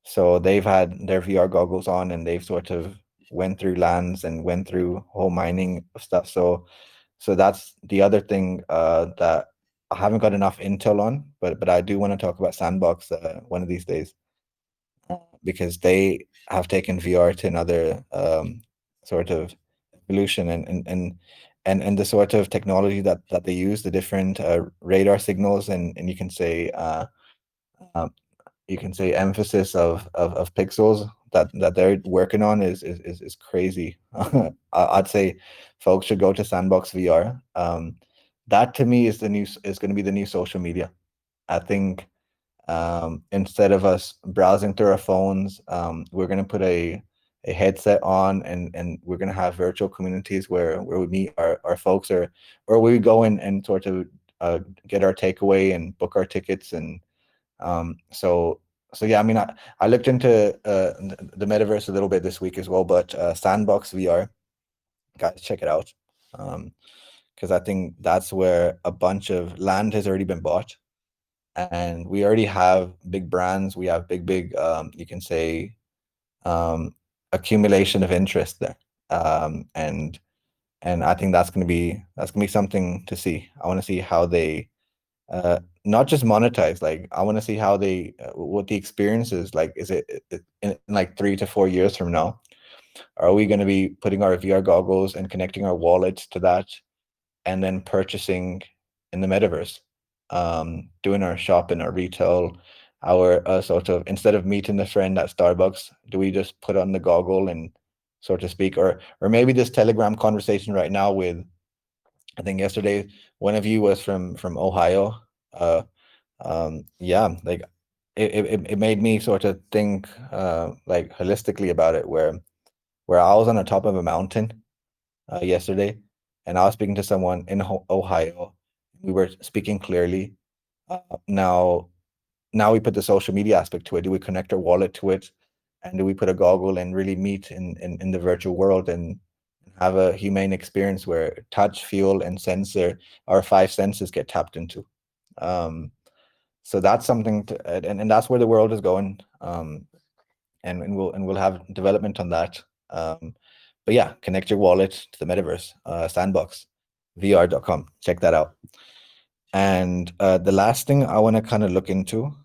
S10: So they've had their VR goggles on and they've sort of went through lands and went through whole mining stuff. So that's the other thing that I haven't got enough intel on, but I do want to talk about Sandbox one of these days. because they have taken VR to another sort of evolution, and the sort of technology that they use, the different radar signals, and you can say emphasis of pixels that they're working on is crazy. I'd say folks should go to Sandbox VR. That to me is going to be the new social media. I think instead of us browsing through our phones, we're going to put a headset on, and we're going to have virtual communities where we meet our folks, or we go in and sort of get our takeaway and book our tickets. And so yeah, I mean, I looked into the metaverse a little bit this week as well, but Sandbox VR, guys, check it out. Because I think that's where a bunch of land has already been bought, and we already have big brands. We have big you can say accumulation of interest there. And I think that's gonna be something to see. I want to see how they not just monetize. Like, I want to see how they what the experience is like. Is it in like 3 to 4 years from now? Are we going to be putting our VR goggles and connecting our wallets to that, and then purchasing in the metaverse, doing our shopping, our retail, our sort of, instead of meeting the friend at Starbucks, do we just put on the goggle and, so to speak, or maybe this Telegram conversation right now with, I think yesterday one of you was from Ohio. Yeah, like it made me sort of think like holistically about it, where I was on the top of a mountain yesterday, and I was speaking to someone in Ohio. We were speaking clearly. Now we put the social media aspect to it. Do we connect our wallet to it, and do we put a goggle and really meet in the virtual world and have a humane experience where touch, feel, and sensor, our 5 senses, get tapped into? So that's something to, and that's where the world is going. And we'll have development on that. But yeah, connect your wallet to the metaverse. Sandboxvr.com. Check that out. And the last thing I want to kind of look into,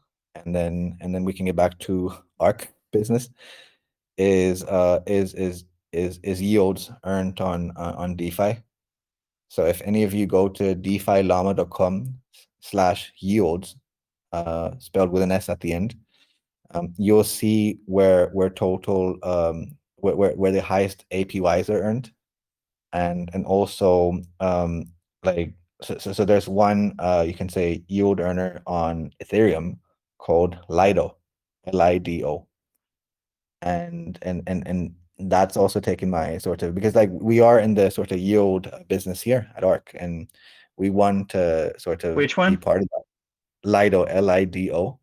S10: and then we can get back to ARK business, is yields earned on DeFi. So if any of you go to defilama.com/yields, spelled with an S at the end, you'll see where total where the highest APYs are earned, and also like so there's one you can say yield earner on Ethereum called Lido, Lido, and that's also taken my sort of, because like we are in the sort of yield business here at ARK, and we want to sort of
S5: Which one?
S10: be part of that. Lido, Lido.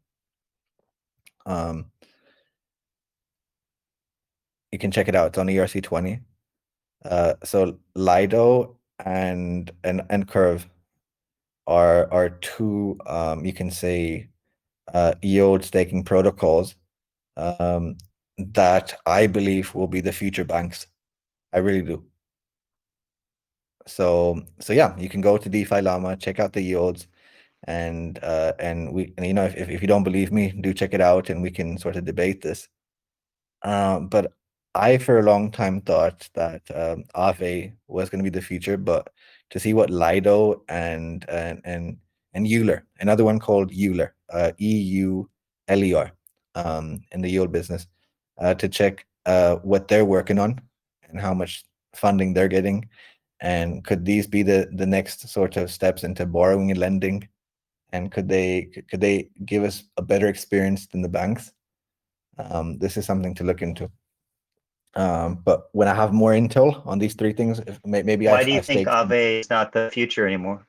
S10: You can check it out. It's on ERC20. So Lido and Curve are two you can say yield staking protocols that I believe will be the future banks. I really do. So yeah, you can go to DeFi Llama, check out the yields, and you know, if you don't believe me, do check it out, and we can sort of debate this. But I, for a long time, thought that Aave was going to be the future, but to see what Lido and Euler, another one called Euler, EULER, in the yield business, to check what they're working on and how much funding they're getting, and could these be the next sort of steps into borrowing and lending, and could they give us a better experience than the banks? This is something to look into. But when I have more intel on these 3 things, maybe
S5: Why do you think
S10: stake.
S5: Aave is not the future anymore?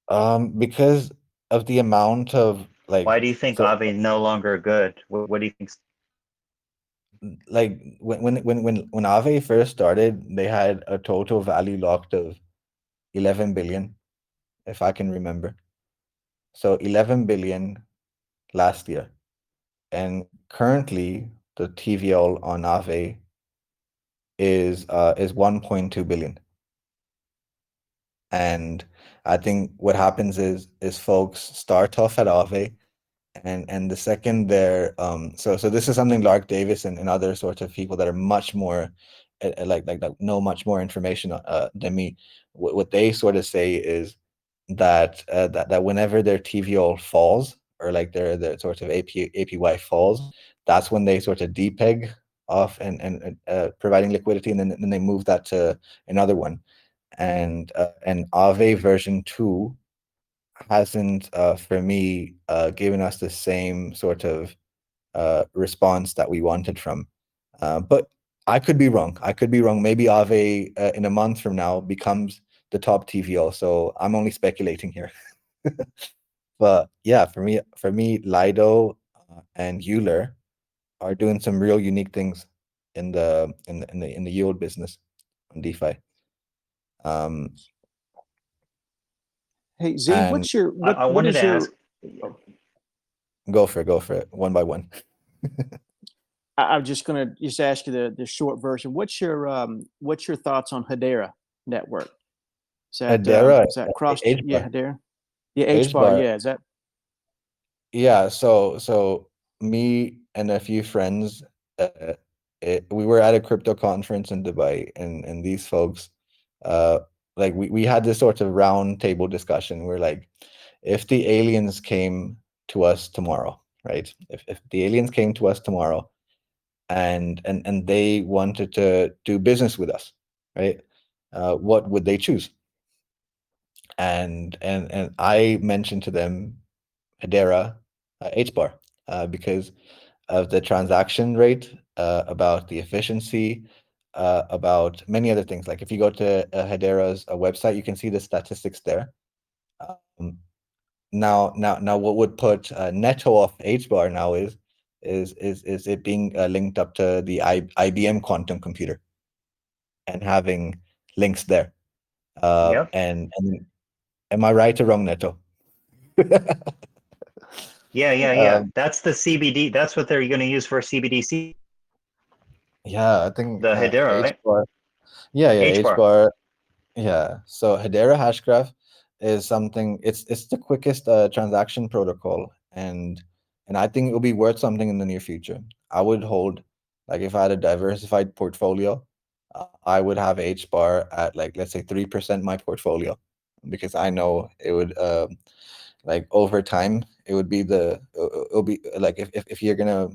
S10: Because of the amount of like.
S5: Why do you think Aave is no longer good? What do you think?
S10: Like when Aave first started, they had a total value locked of 11 billion, if I can remember. So 11 billion last year, and currently the TVL on Aave is 1.2 billion. And I think what happens is folks start off at Aave, and the second there, so this is something Lark Davis and other sorts of people that are much more like know much more information than me. What they sort of say is that that whenever their TVL falls, or like their sort of APY falls, that's when they sort of depeg off and providing liquidity, and then they move that to another one. And Aave version 2 hasn't, for me, given us the same sort of response that we wanted from. But I could be wrong. I could be wrong. Maybe Aave in a month from now becomes the top TVL. So I'm only speculating here. But yeah, for me, Lido and Euler are doing some real unique things in the yield business on DeFi.
S11: Hey Z,
S10: And
S11: what's your
S5: I
S11: what
S5: wanted
S11: is
S5: to
S11: your
S5: ask.
S10: go for it, one by one.
S11: I'm just gonna just ask you the short version. What's your thoughts on Hedera network?
S10: Hedera,
S11: Is that cross? Yeah,
S10: H-bar.
S11: Hedera. Yeah, H bar.
S10: H-bar.
S11: Yeah, is that?
S10: Yeah, so me and a few friends, uh, we were at a crypto conference in Dubai, and these folks, uh, like we had this sort of round table discussion. We're like, if the aliens came to us tomorrow, right? If the aliens came to us tomorrow, and they wanted to do business with us, right? What would they choose? And I mentioned to them Hedera, H-bar, because of the transaction rate, about the efficiency, about many other things. Like if you go to Hedera's website, you can see the statistics there. Um, now, what would put Neto off H-bar now is it being linked up to the IBM quantum computer and having links there.
S5: Yep.
S10: And am I right or wrong, Neto?
S5: Yeah. That's the CBD. That's what they're going to use for CBDC.
S10: Yeah, I think
S5: The Hedera, right?
S10: H-bar. Yeah,
S5: H-bar.
S10: H-bar. Yeah. So Hedera Hashgraph is something. It's the quickest transaction protocol, and I think it will be worth something in the near future. I would hold, like, if I had a diversified portfolio, I would have H-bar at, like, let's say 3% my portfolio, because I know it would, like, over time it would be it'll be like, if you're gonna,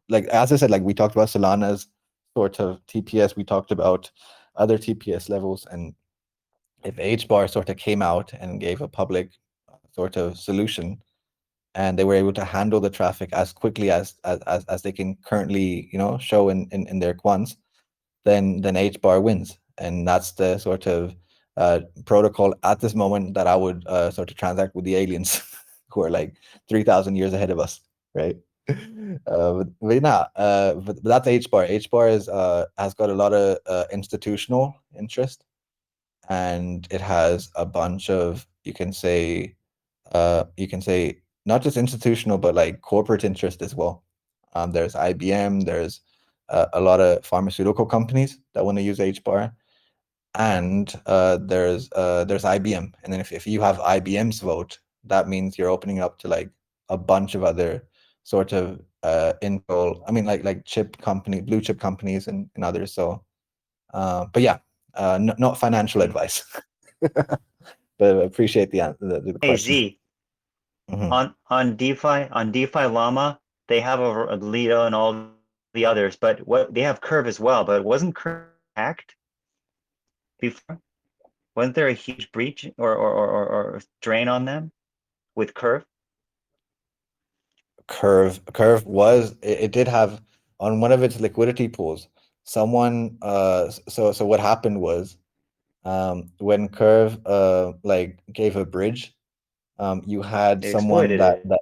S10: like, as I said, like we talked about Solana's sort of TPS, we talked about other TPS levels, and if HBAR sort of came out and gave a public sort of solution, and they were able to handle the traffic as quickly as they can currently, show in their quants, then HBAR wins, and that's the sort of protocol at this moment that I would sort of transact with the aliens, who are like 3,000 years ahead of us, right? But that's HBAR. HBAR has got a lot of institutional interest, and it has a bunch of, you can say not just institutional, but like corporate interest as well. There's IBM, there's a lot of pharmaceutical companies that want to use HBAR, and there's IBM. And then if you have IBM's vote, that means you're opening up to like a bunch of other sort of Intel, I mean, like chip company, blue chip companies, and others. So, but yeah, not financial advice, but I appreciate the
S5: Hey
S10: question.
S5: Z,
S10: Mhm.
S5: on DeFi Llama, they have a Lido and all the others, but what they have Curve as well. But wasn't Curve hacked before? Wasn't there a huge breach or drain on them with Curve?
S10: Curve it did have, on one of its liquidity pools, someone, so what happened was, when Curve like gave a bridge, you had
S5: They
S10: someone
S5: exploited
S10: that
S5: it.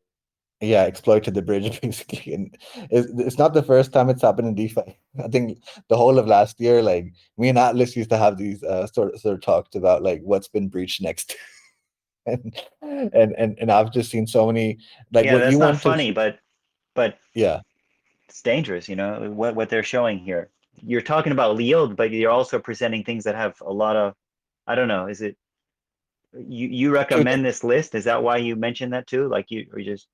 S10: yeah, exploited the bridge, basically. And it's not the first time it's happened in DeFi. I think the whole of last year, like, me and Atlas used to have these sort of talks about like what's been breached next. And I've just seen so many, like,
S5: Yeah,
S10: what you
S5: that's not
S10: want to
S5: funny,
S10: see.
S5: but
S10: Yeah.
S5: it's dangerous, what they're showing here. You're talking about yield, but you're also presenting things that have a lot of, I don't know, is it you
S10: Truth.
S5: recommend this list? Is that why you mentioned that too? Like you or just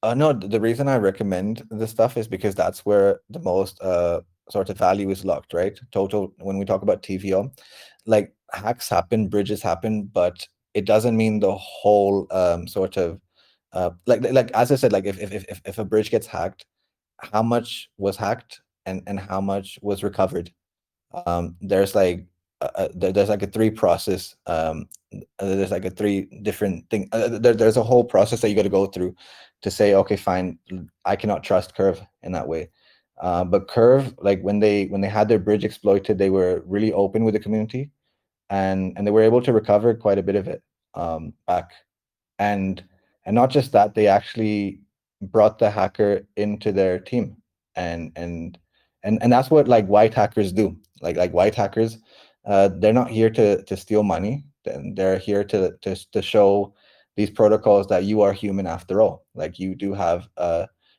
S10: No, the reason I recommend this stuff is because that's where the most sort of value is locked, right? Total, when we talk about TVO, like hacks happen, bridges happen, but it doesn't mean the whole sort of like as I said, like if a bridge gets hacked, how much was hacked and how much was recovered? There's like there's like a three process there's like a three different thing there's a whole process that you got to go through to say, okay, fine, I cannot trust Curve in that way. But Curve, like when they had their bridge exploited, they were really open with the community, and they were able to recover quite a bit of it back. and and not just that, they actually brought the hacker into their team, and and and that's what like white hackers do. Like white hackers, they're not here to steal money. They're here to show these protocols that you are human after all. Like you do have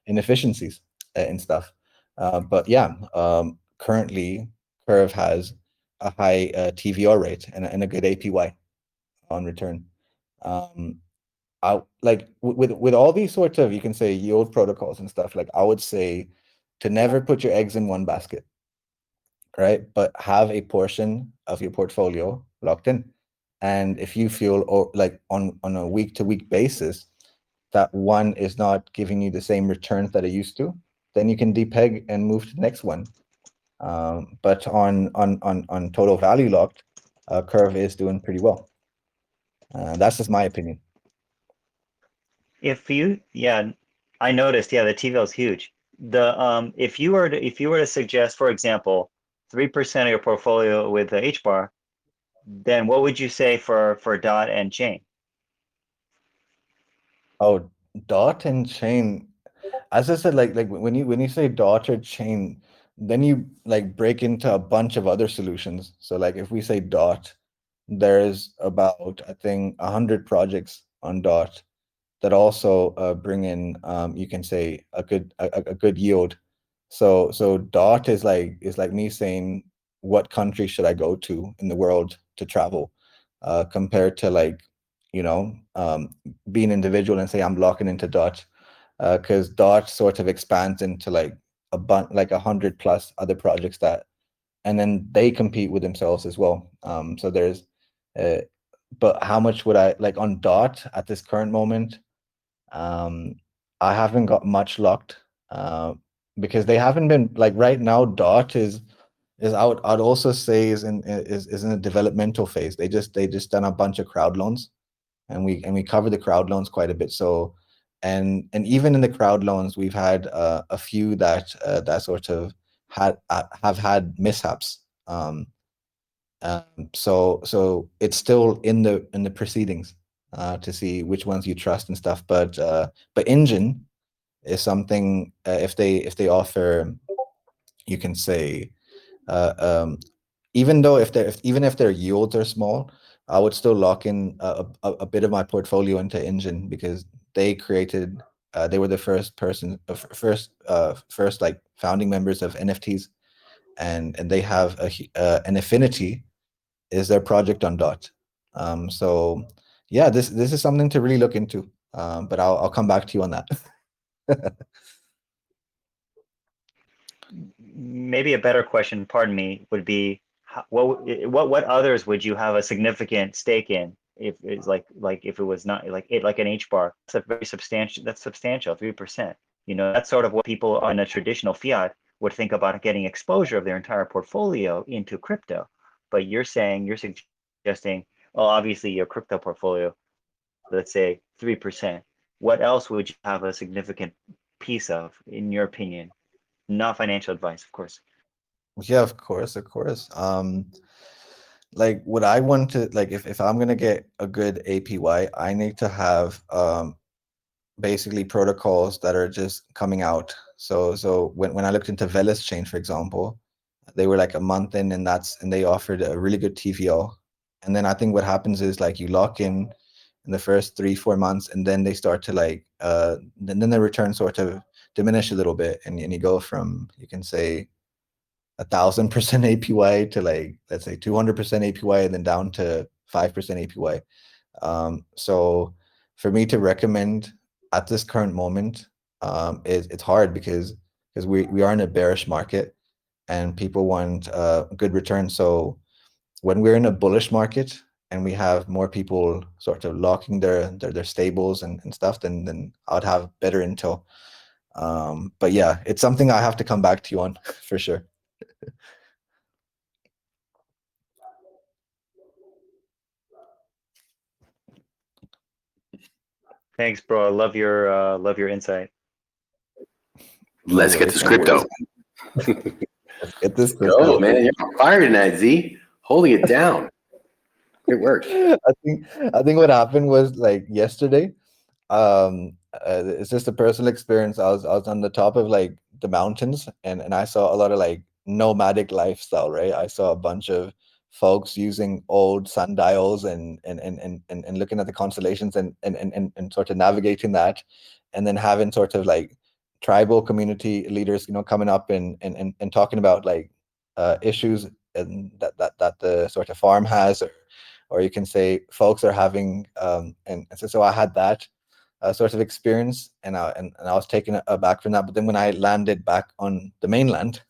S10: inefficiencies and stuff. But yeah, currently Curve has a high TVR rate and a good APY on return. Um, I like with all these sorts of, you can say, yield protocols and stuff, like I would say to never put your eggs in one basket, right? But have a portion of your portfolio locked in. And if you feel, or like on a week to week basis, that one is not giving you the same returns that it used to, then you can depeg and move to the next one. But on total value locked, Curve is doing pretty well. That's just my opinion.
S5: If you, yeah, I noticed, yeah, the TVL is huge. If you were to suggest, for example, 3% of your portfolio with the H bar, then what would you say for dot and chain?
S10: Oh, dot and chain. As I said, like when you say dot or chain, then you like break into a bunch of other solutions. So like if we say dot, there's about, I think, 100 projects on dot that also bring in, you can say, a good yield. So dot is like me saying, what country should I go to in the world to travel, compared to like, being individual and say I'm locking into dot, because dot sort of expands into like like 100 plus other projects that, and then they compete with themselves as well. So there's, uh, but how much would I like on dot at this current moment? I haven't got much locked, because they haven't been like right now. Dot is out. I'd also say is in a developmental phase. They just done a bunch of crowd loans, and we cover the crowd loans quite a bit. So, and even in the crowd loans, we've had a few that sort of have had mishaps. So it's still in the proceedings to see which ones you trust and stuff. But Engine is something, if they offer, you can say, uh, um, even if their yields are small, I would still lock in a bit of my portfolio into Engine, because they were the first like founding members of NFTs, and they have an affinity is their project on dot. So yeah, this is something to really look into. But I'll come back to you on that.
S5: Maybe a better question, pardon me, would be what others would you have a significant stake in, if it's like if it was not like an H bar? That's a very substantial. That's substantial, 3%. That's sort of what people on a traditional fiat would think about getting exposure of their entire portfolio into crypto. But you're suggesting, well, obviously your crypto portfolio, let's say 3%. What else would you have a significant piece of, in your opinion? Not financial advice, of course.
S10: Yeah, of course. Like what I want to, like, if I'm gonna get a good APY, I need to have basically protocols that are just coming out. So when I looked into Veles chain, for example, they were like a month in, and they offered a really good TVL. And then I think what happens is like you lock in the first 3-4 months, and then they start to like then the return sort of diminish a little bit, and you go from, you can say, 1,000% APY to like, let's say 200% APY, and then down to 5% APY. So for me to recommend at this current moment, it's hard because we are in a bearish market and people want good returns. So when we're in a bullish market and we have more people sort of locking their stables and stuff, then I'd have better intel. But yeah, it's something I have to come back to you on for sure.
S5: Thanks, bro. I love your insight.
S2: Let's get this crypto.
S10: Let's get this
S2: Go, man. You're on fire tonight, Z. Holding it down. Good work.
S10: I think what happened was like yesterday. It's just a personal experience. I was on the top of like the mountains and I saw a lot of like nomadic lifestyle, right? I saw a bunch of folks using old sundials and looking at the constellations and sort of navigating that, and then having sort of like tribal community leaders, coming up and talking about like issues and that the sort of farm has, or you can say folks are having, and so I had that sort of experience, and I was taken aback from that. But then when I landed back on the mainland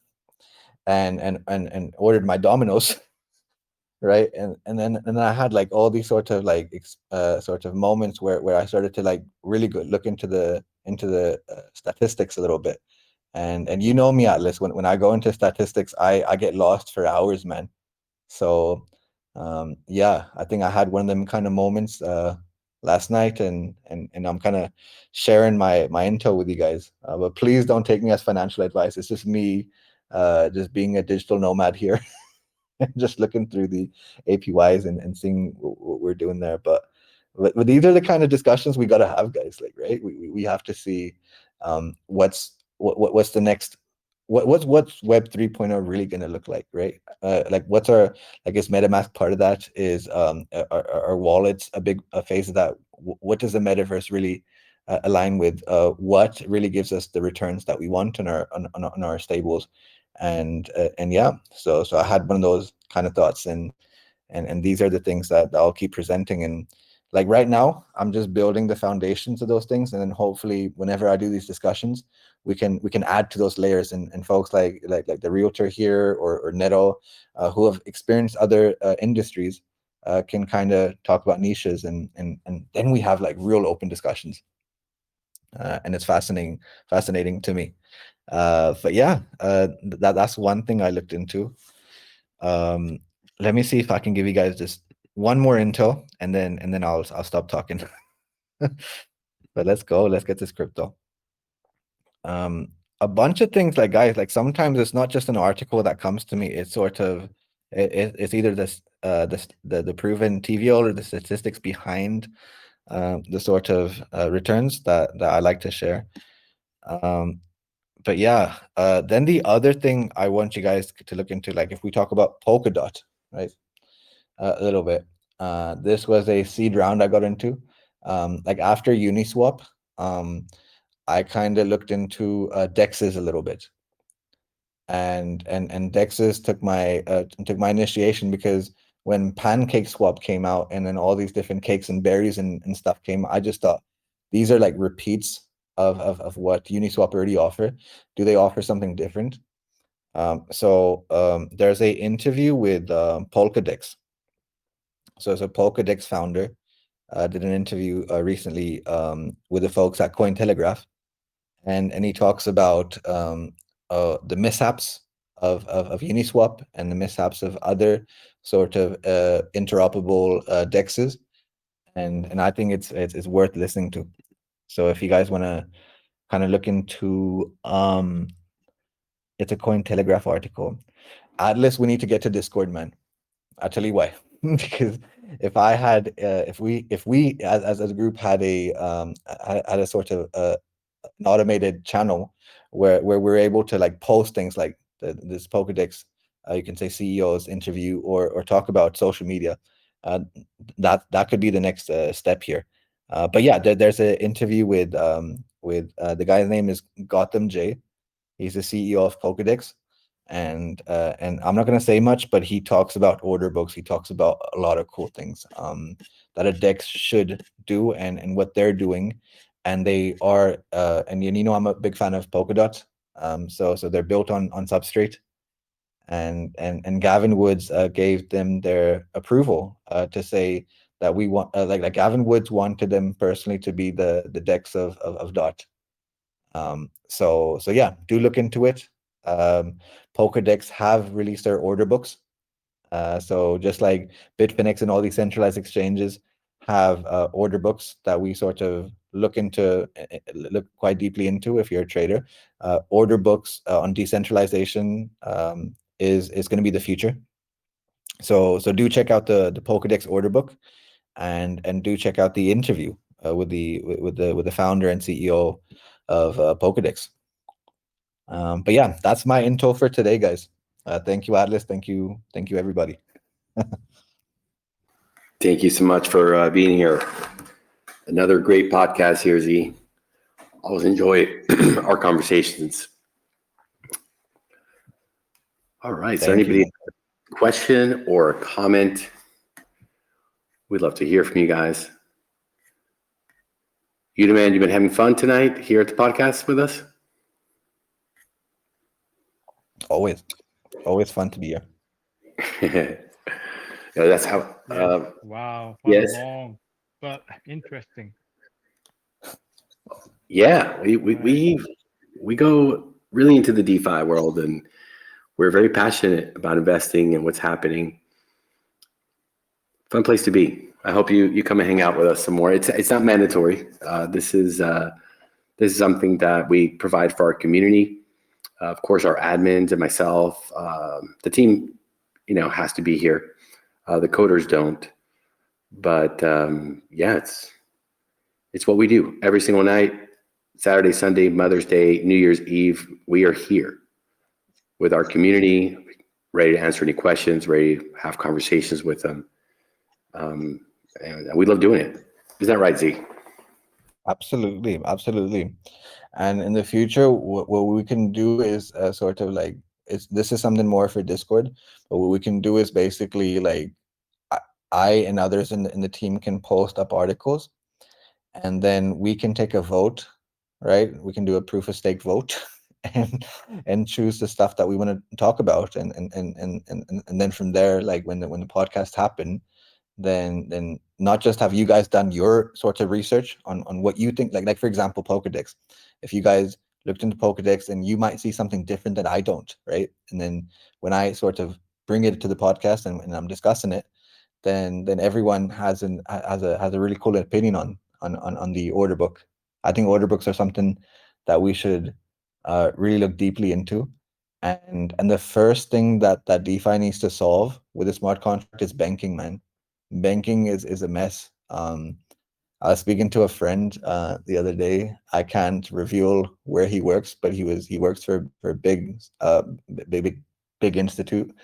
S10: and ordered my Domino's, right, and then I had like all these sort of like sort of moments where I started to like really look into the statistics a little bit, and you know me, Atlas, when I go into statistics, I get lost for hours, man. So yeah, I think I had one of them kind of moments last night, and I'm kind of sharing my intel with you guys. But please don't take me as financial advice. It's just me just being a digital nomad here, and just looking through the APYs and seeing what we're doing there. But these are the kind of discussions we got to have, guys. Like, right? We have to see what's the next. What's Web 3.0 really going to look like, right? Like, what's our, I guess, MetaMask part of that is our wallets, a big phase of that. What does the metaverse really align with? What really gives us the returns that we want on our stables? And yeah, so I had one of those kind of thoughts, and these are the things that I'll keep presenting. And like right now, I'm just building the foundations of those things, and then hopefully, whenever I do these discussions, we can add to those layers, and folks like the realtor here or Neto, who have experienced other industries, can kind of talk about niches, and then we have like real open discussions, and it's fascinating to me. But yeah, that's one thing I looked into. Let me see if I can give you guys just one more intel, and then I'll stop talking. But let's go. Let's get this crypto. A bunch of things, like, guys, like sometimes it's not just an article that comes to me. It's sort of it's either the proven TVL or the statistics behind the sort of returns that I like to share. But yeah, then the other thing I want you guys to look into, like if we talk about Polkadot, right, a little bit. This was a seed round I got into. Like after Uniswap, I kind of looked into DEXs a little bit, and DEXs took my initiation, because when Pancake Swap came out, and then all these different cakes and berries and stuff came, I just thought these are like repeats of what Uniswap already offered. Do they offer something different? So there's a interview with Polkadex. So as a Polkadex founder, did an interview recently with the folks at Cointelegraph, and he talks about the mishaps of Uniswap and the mishaps of other sort of interoperable dexes, and I think it's worth listening to. So if you guys want to kind of look into, it's a Cointelegraph article. Atlas, we need to get to Discord, man. I'll tell you why. Because if I had, if we as a group had a sort of an automated channel where we're able to like post things like this Pokedex, you can say CEOs interview or talk about social media, that could be the next step here. But yeah, there's an interview with the guy's name is Gautam J. He's the CEO of Pokedex, and I'm not going to say much, but he talks about order books. He talks about a lot of cool things that a DEX should do, and what they're doing, and they are and you know I'm a big fan of Polkadot. So they're built on Substrate, and Gavin Woods gave them their approval to say that we want like Gavin Woods wanted them personally to be the DEX of Dot. So yeah, do look into it. Polkadex have released their order books. So just like Bitfinex and all these centralized exchanges have order books that we sort of look quite deeply into if you're a trader. Order books on decentralization is going to be the future. So do check out the Polkadex order book, and do check out the interview with the founder and CEO of Polkadex. But yeah, that's my info for today, guys. Thank you, Atlas. Thank you, everybody.
S2: Thank you so much for being here. Another great podcast here, Z. Always enjoy our conversations. All right. Is there anybody have a question or a comment? We'd love to hear from you guys. Udaman, you've been having fun tonight here at the podcast with us?
S10: Always fun to be here.
S2: Yeah, that's how.
S13: Wow.
S2: Yes.
S13: Long, but interesting.
S2: Yeah, we go really into the DeFi world, and we're very passionate about investing and what's happening. Fun place to be. I hope you come and hang out with us some more. It's not mandatory. This is something that we provide for our community. Of course, our admins and myself, the team, has to be here. The coders don't, but yeah, it's what we do every single night. Saturday, Sunday, Mother's Day, New Year's Eve, we are here with our community, ready to answer any questions, ready to have conversations with them. And we love doing it. Is that right, Z?
S10: Absolutely. And in the future, what we can do is sort of like, this is something more for Discord, but what we can do is basically like, I and others in the team can post up articles, and then we can take a vote, right? We can do a proof of stake vote and choose the stuff that we want to talk about, and then from there, like when the podcast happen, then not just have you guys done your sort of research on what you think, like for example, Pokedex. If you guys looked into Pokedex, and you might see something different that I don't, right? And then when I sort of bring it to the podcast and I'm discussing it, then everyone has a really cool opinion on the order book. I think order books are something that we should really look deeply into. And the first thing that DeFi needs to solve with a smart contract is banking, man. Banking is a mess. I was speaking to a friend the other day. I can't reveal where he works, but he works for a big institute,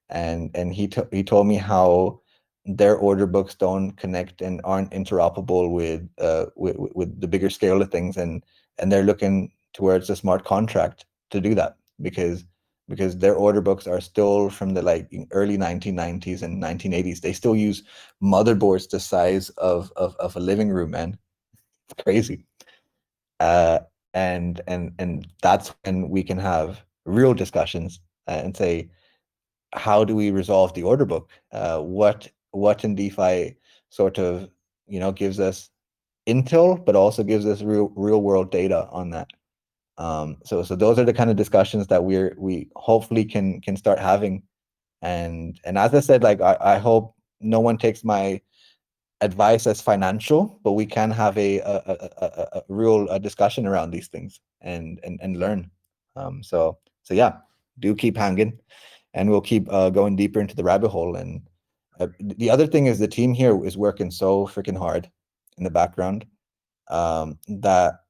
S10: and he told me how their order books don't connect and aren't interoperable with the bigger scale of things, and they're looking towards a smart contract to do that, because their order books are still from the early 1990s and 1980s. They still use motherboards the size of a living room, man. It's crazy. And that's when we can have real discussions and say, how do we resolve the order book? What in DeFi sort of gives us intel, but also gives us real world data on that. So those are the kind of discussions that we hopefully can start having, and as I said, like I hope no one takes my advice as financial, but we can have a real discussion around these things and learn. So yeah, do keep hanging, and we'll keep going deeper into the rabbit hole. And the other thing is the team here is working so freaking hard in the background, that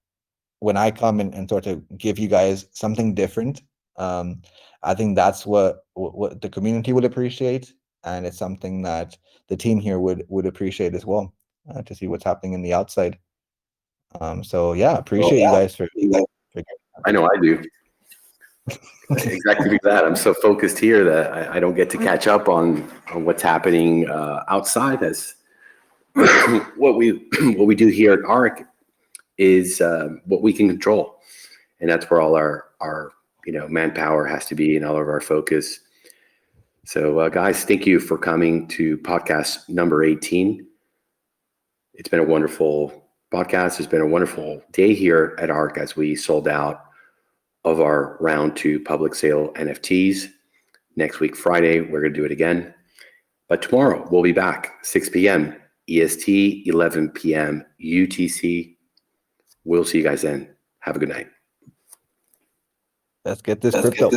S10: when I come and sort of give you guys something different, I think that's what the community would appreciate, and it's something that the team here would appreciate as well, to see what's happening in the outside. So yeah, appreciate you guys for
S2: I know I do. Exactly that. I'm so focused here that I don't get to catch up on what's happening outside. As what we do here at ARK is what we can control. And that's where all our manpower has to be and all of our focus. So guys, thank you for coming to podcast number 18. It's been a wonderful podcast. It's been a wonderful day here at ARK as we sold out of our round 2 public sale NFTs. Next week, Friday, we're going to do it again. But tomorrow, we'll be back, 6 p.m. EST, 11 p.m. UTC. We'll see you guys then. Have a good night.
S10: Let's get this crypto.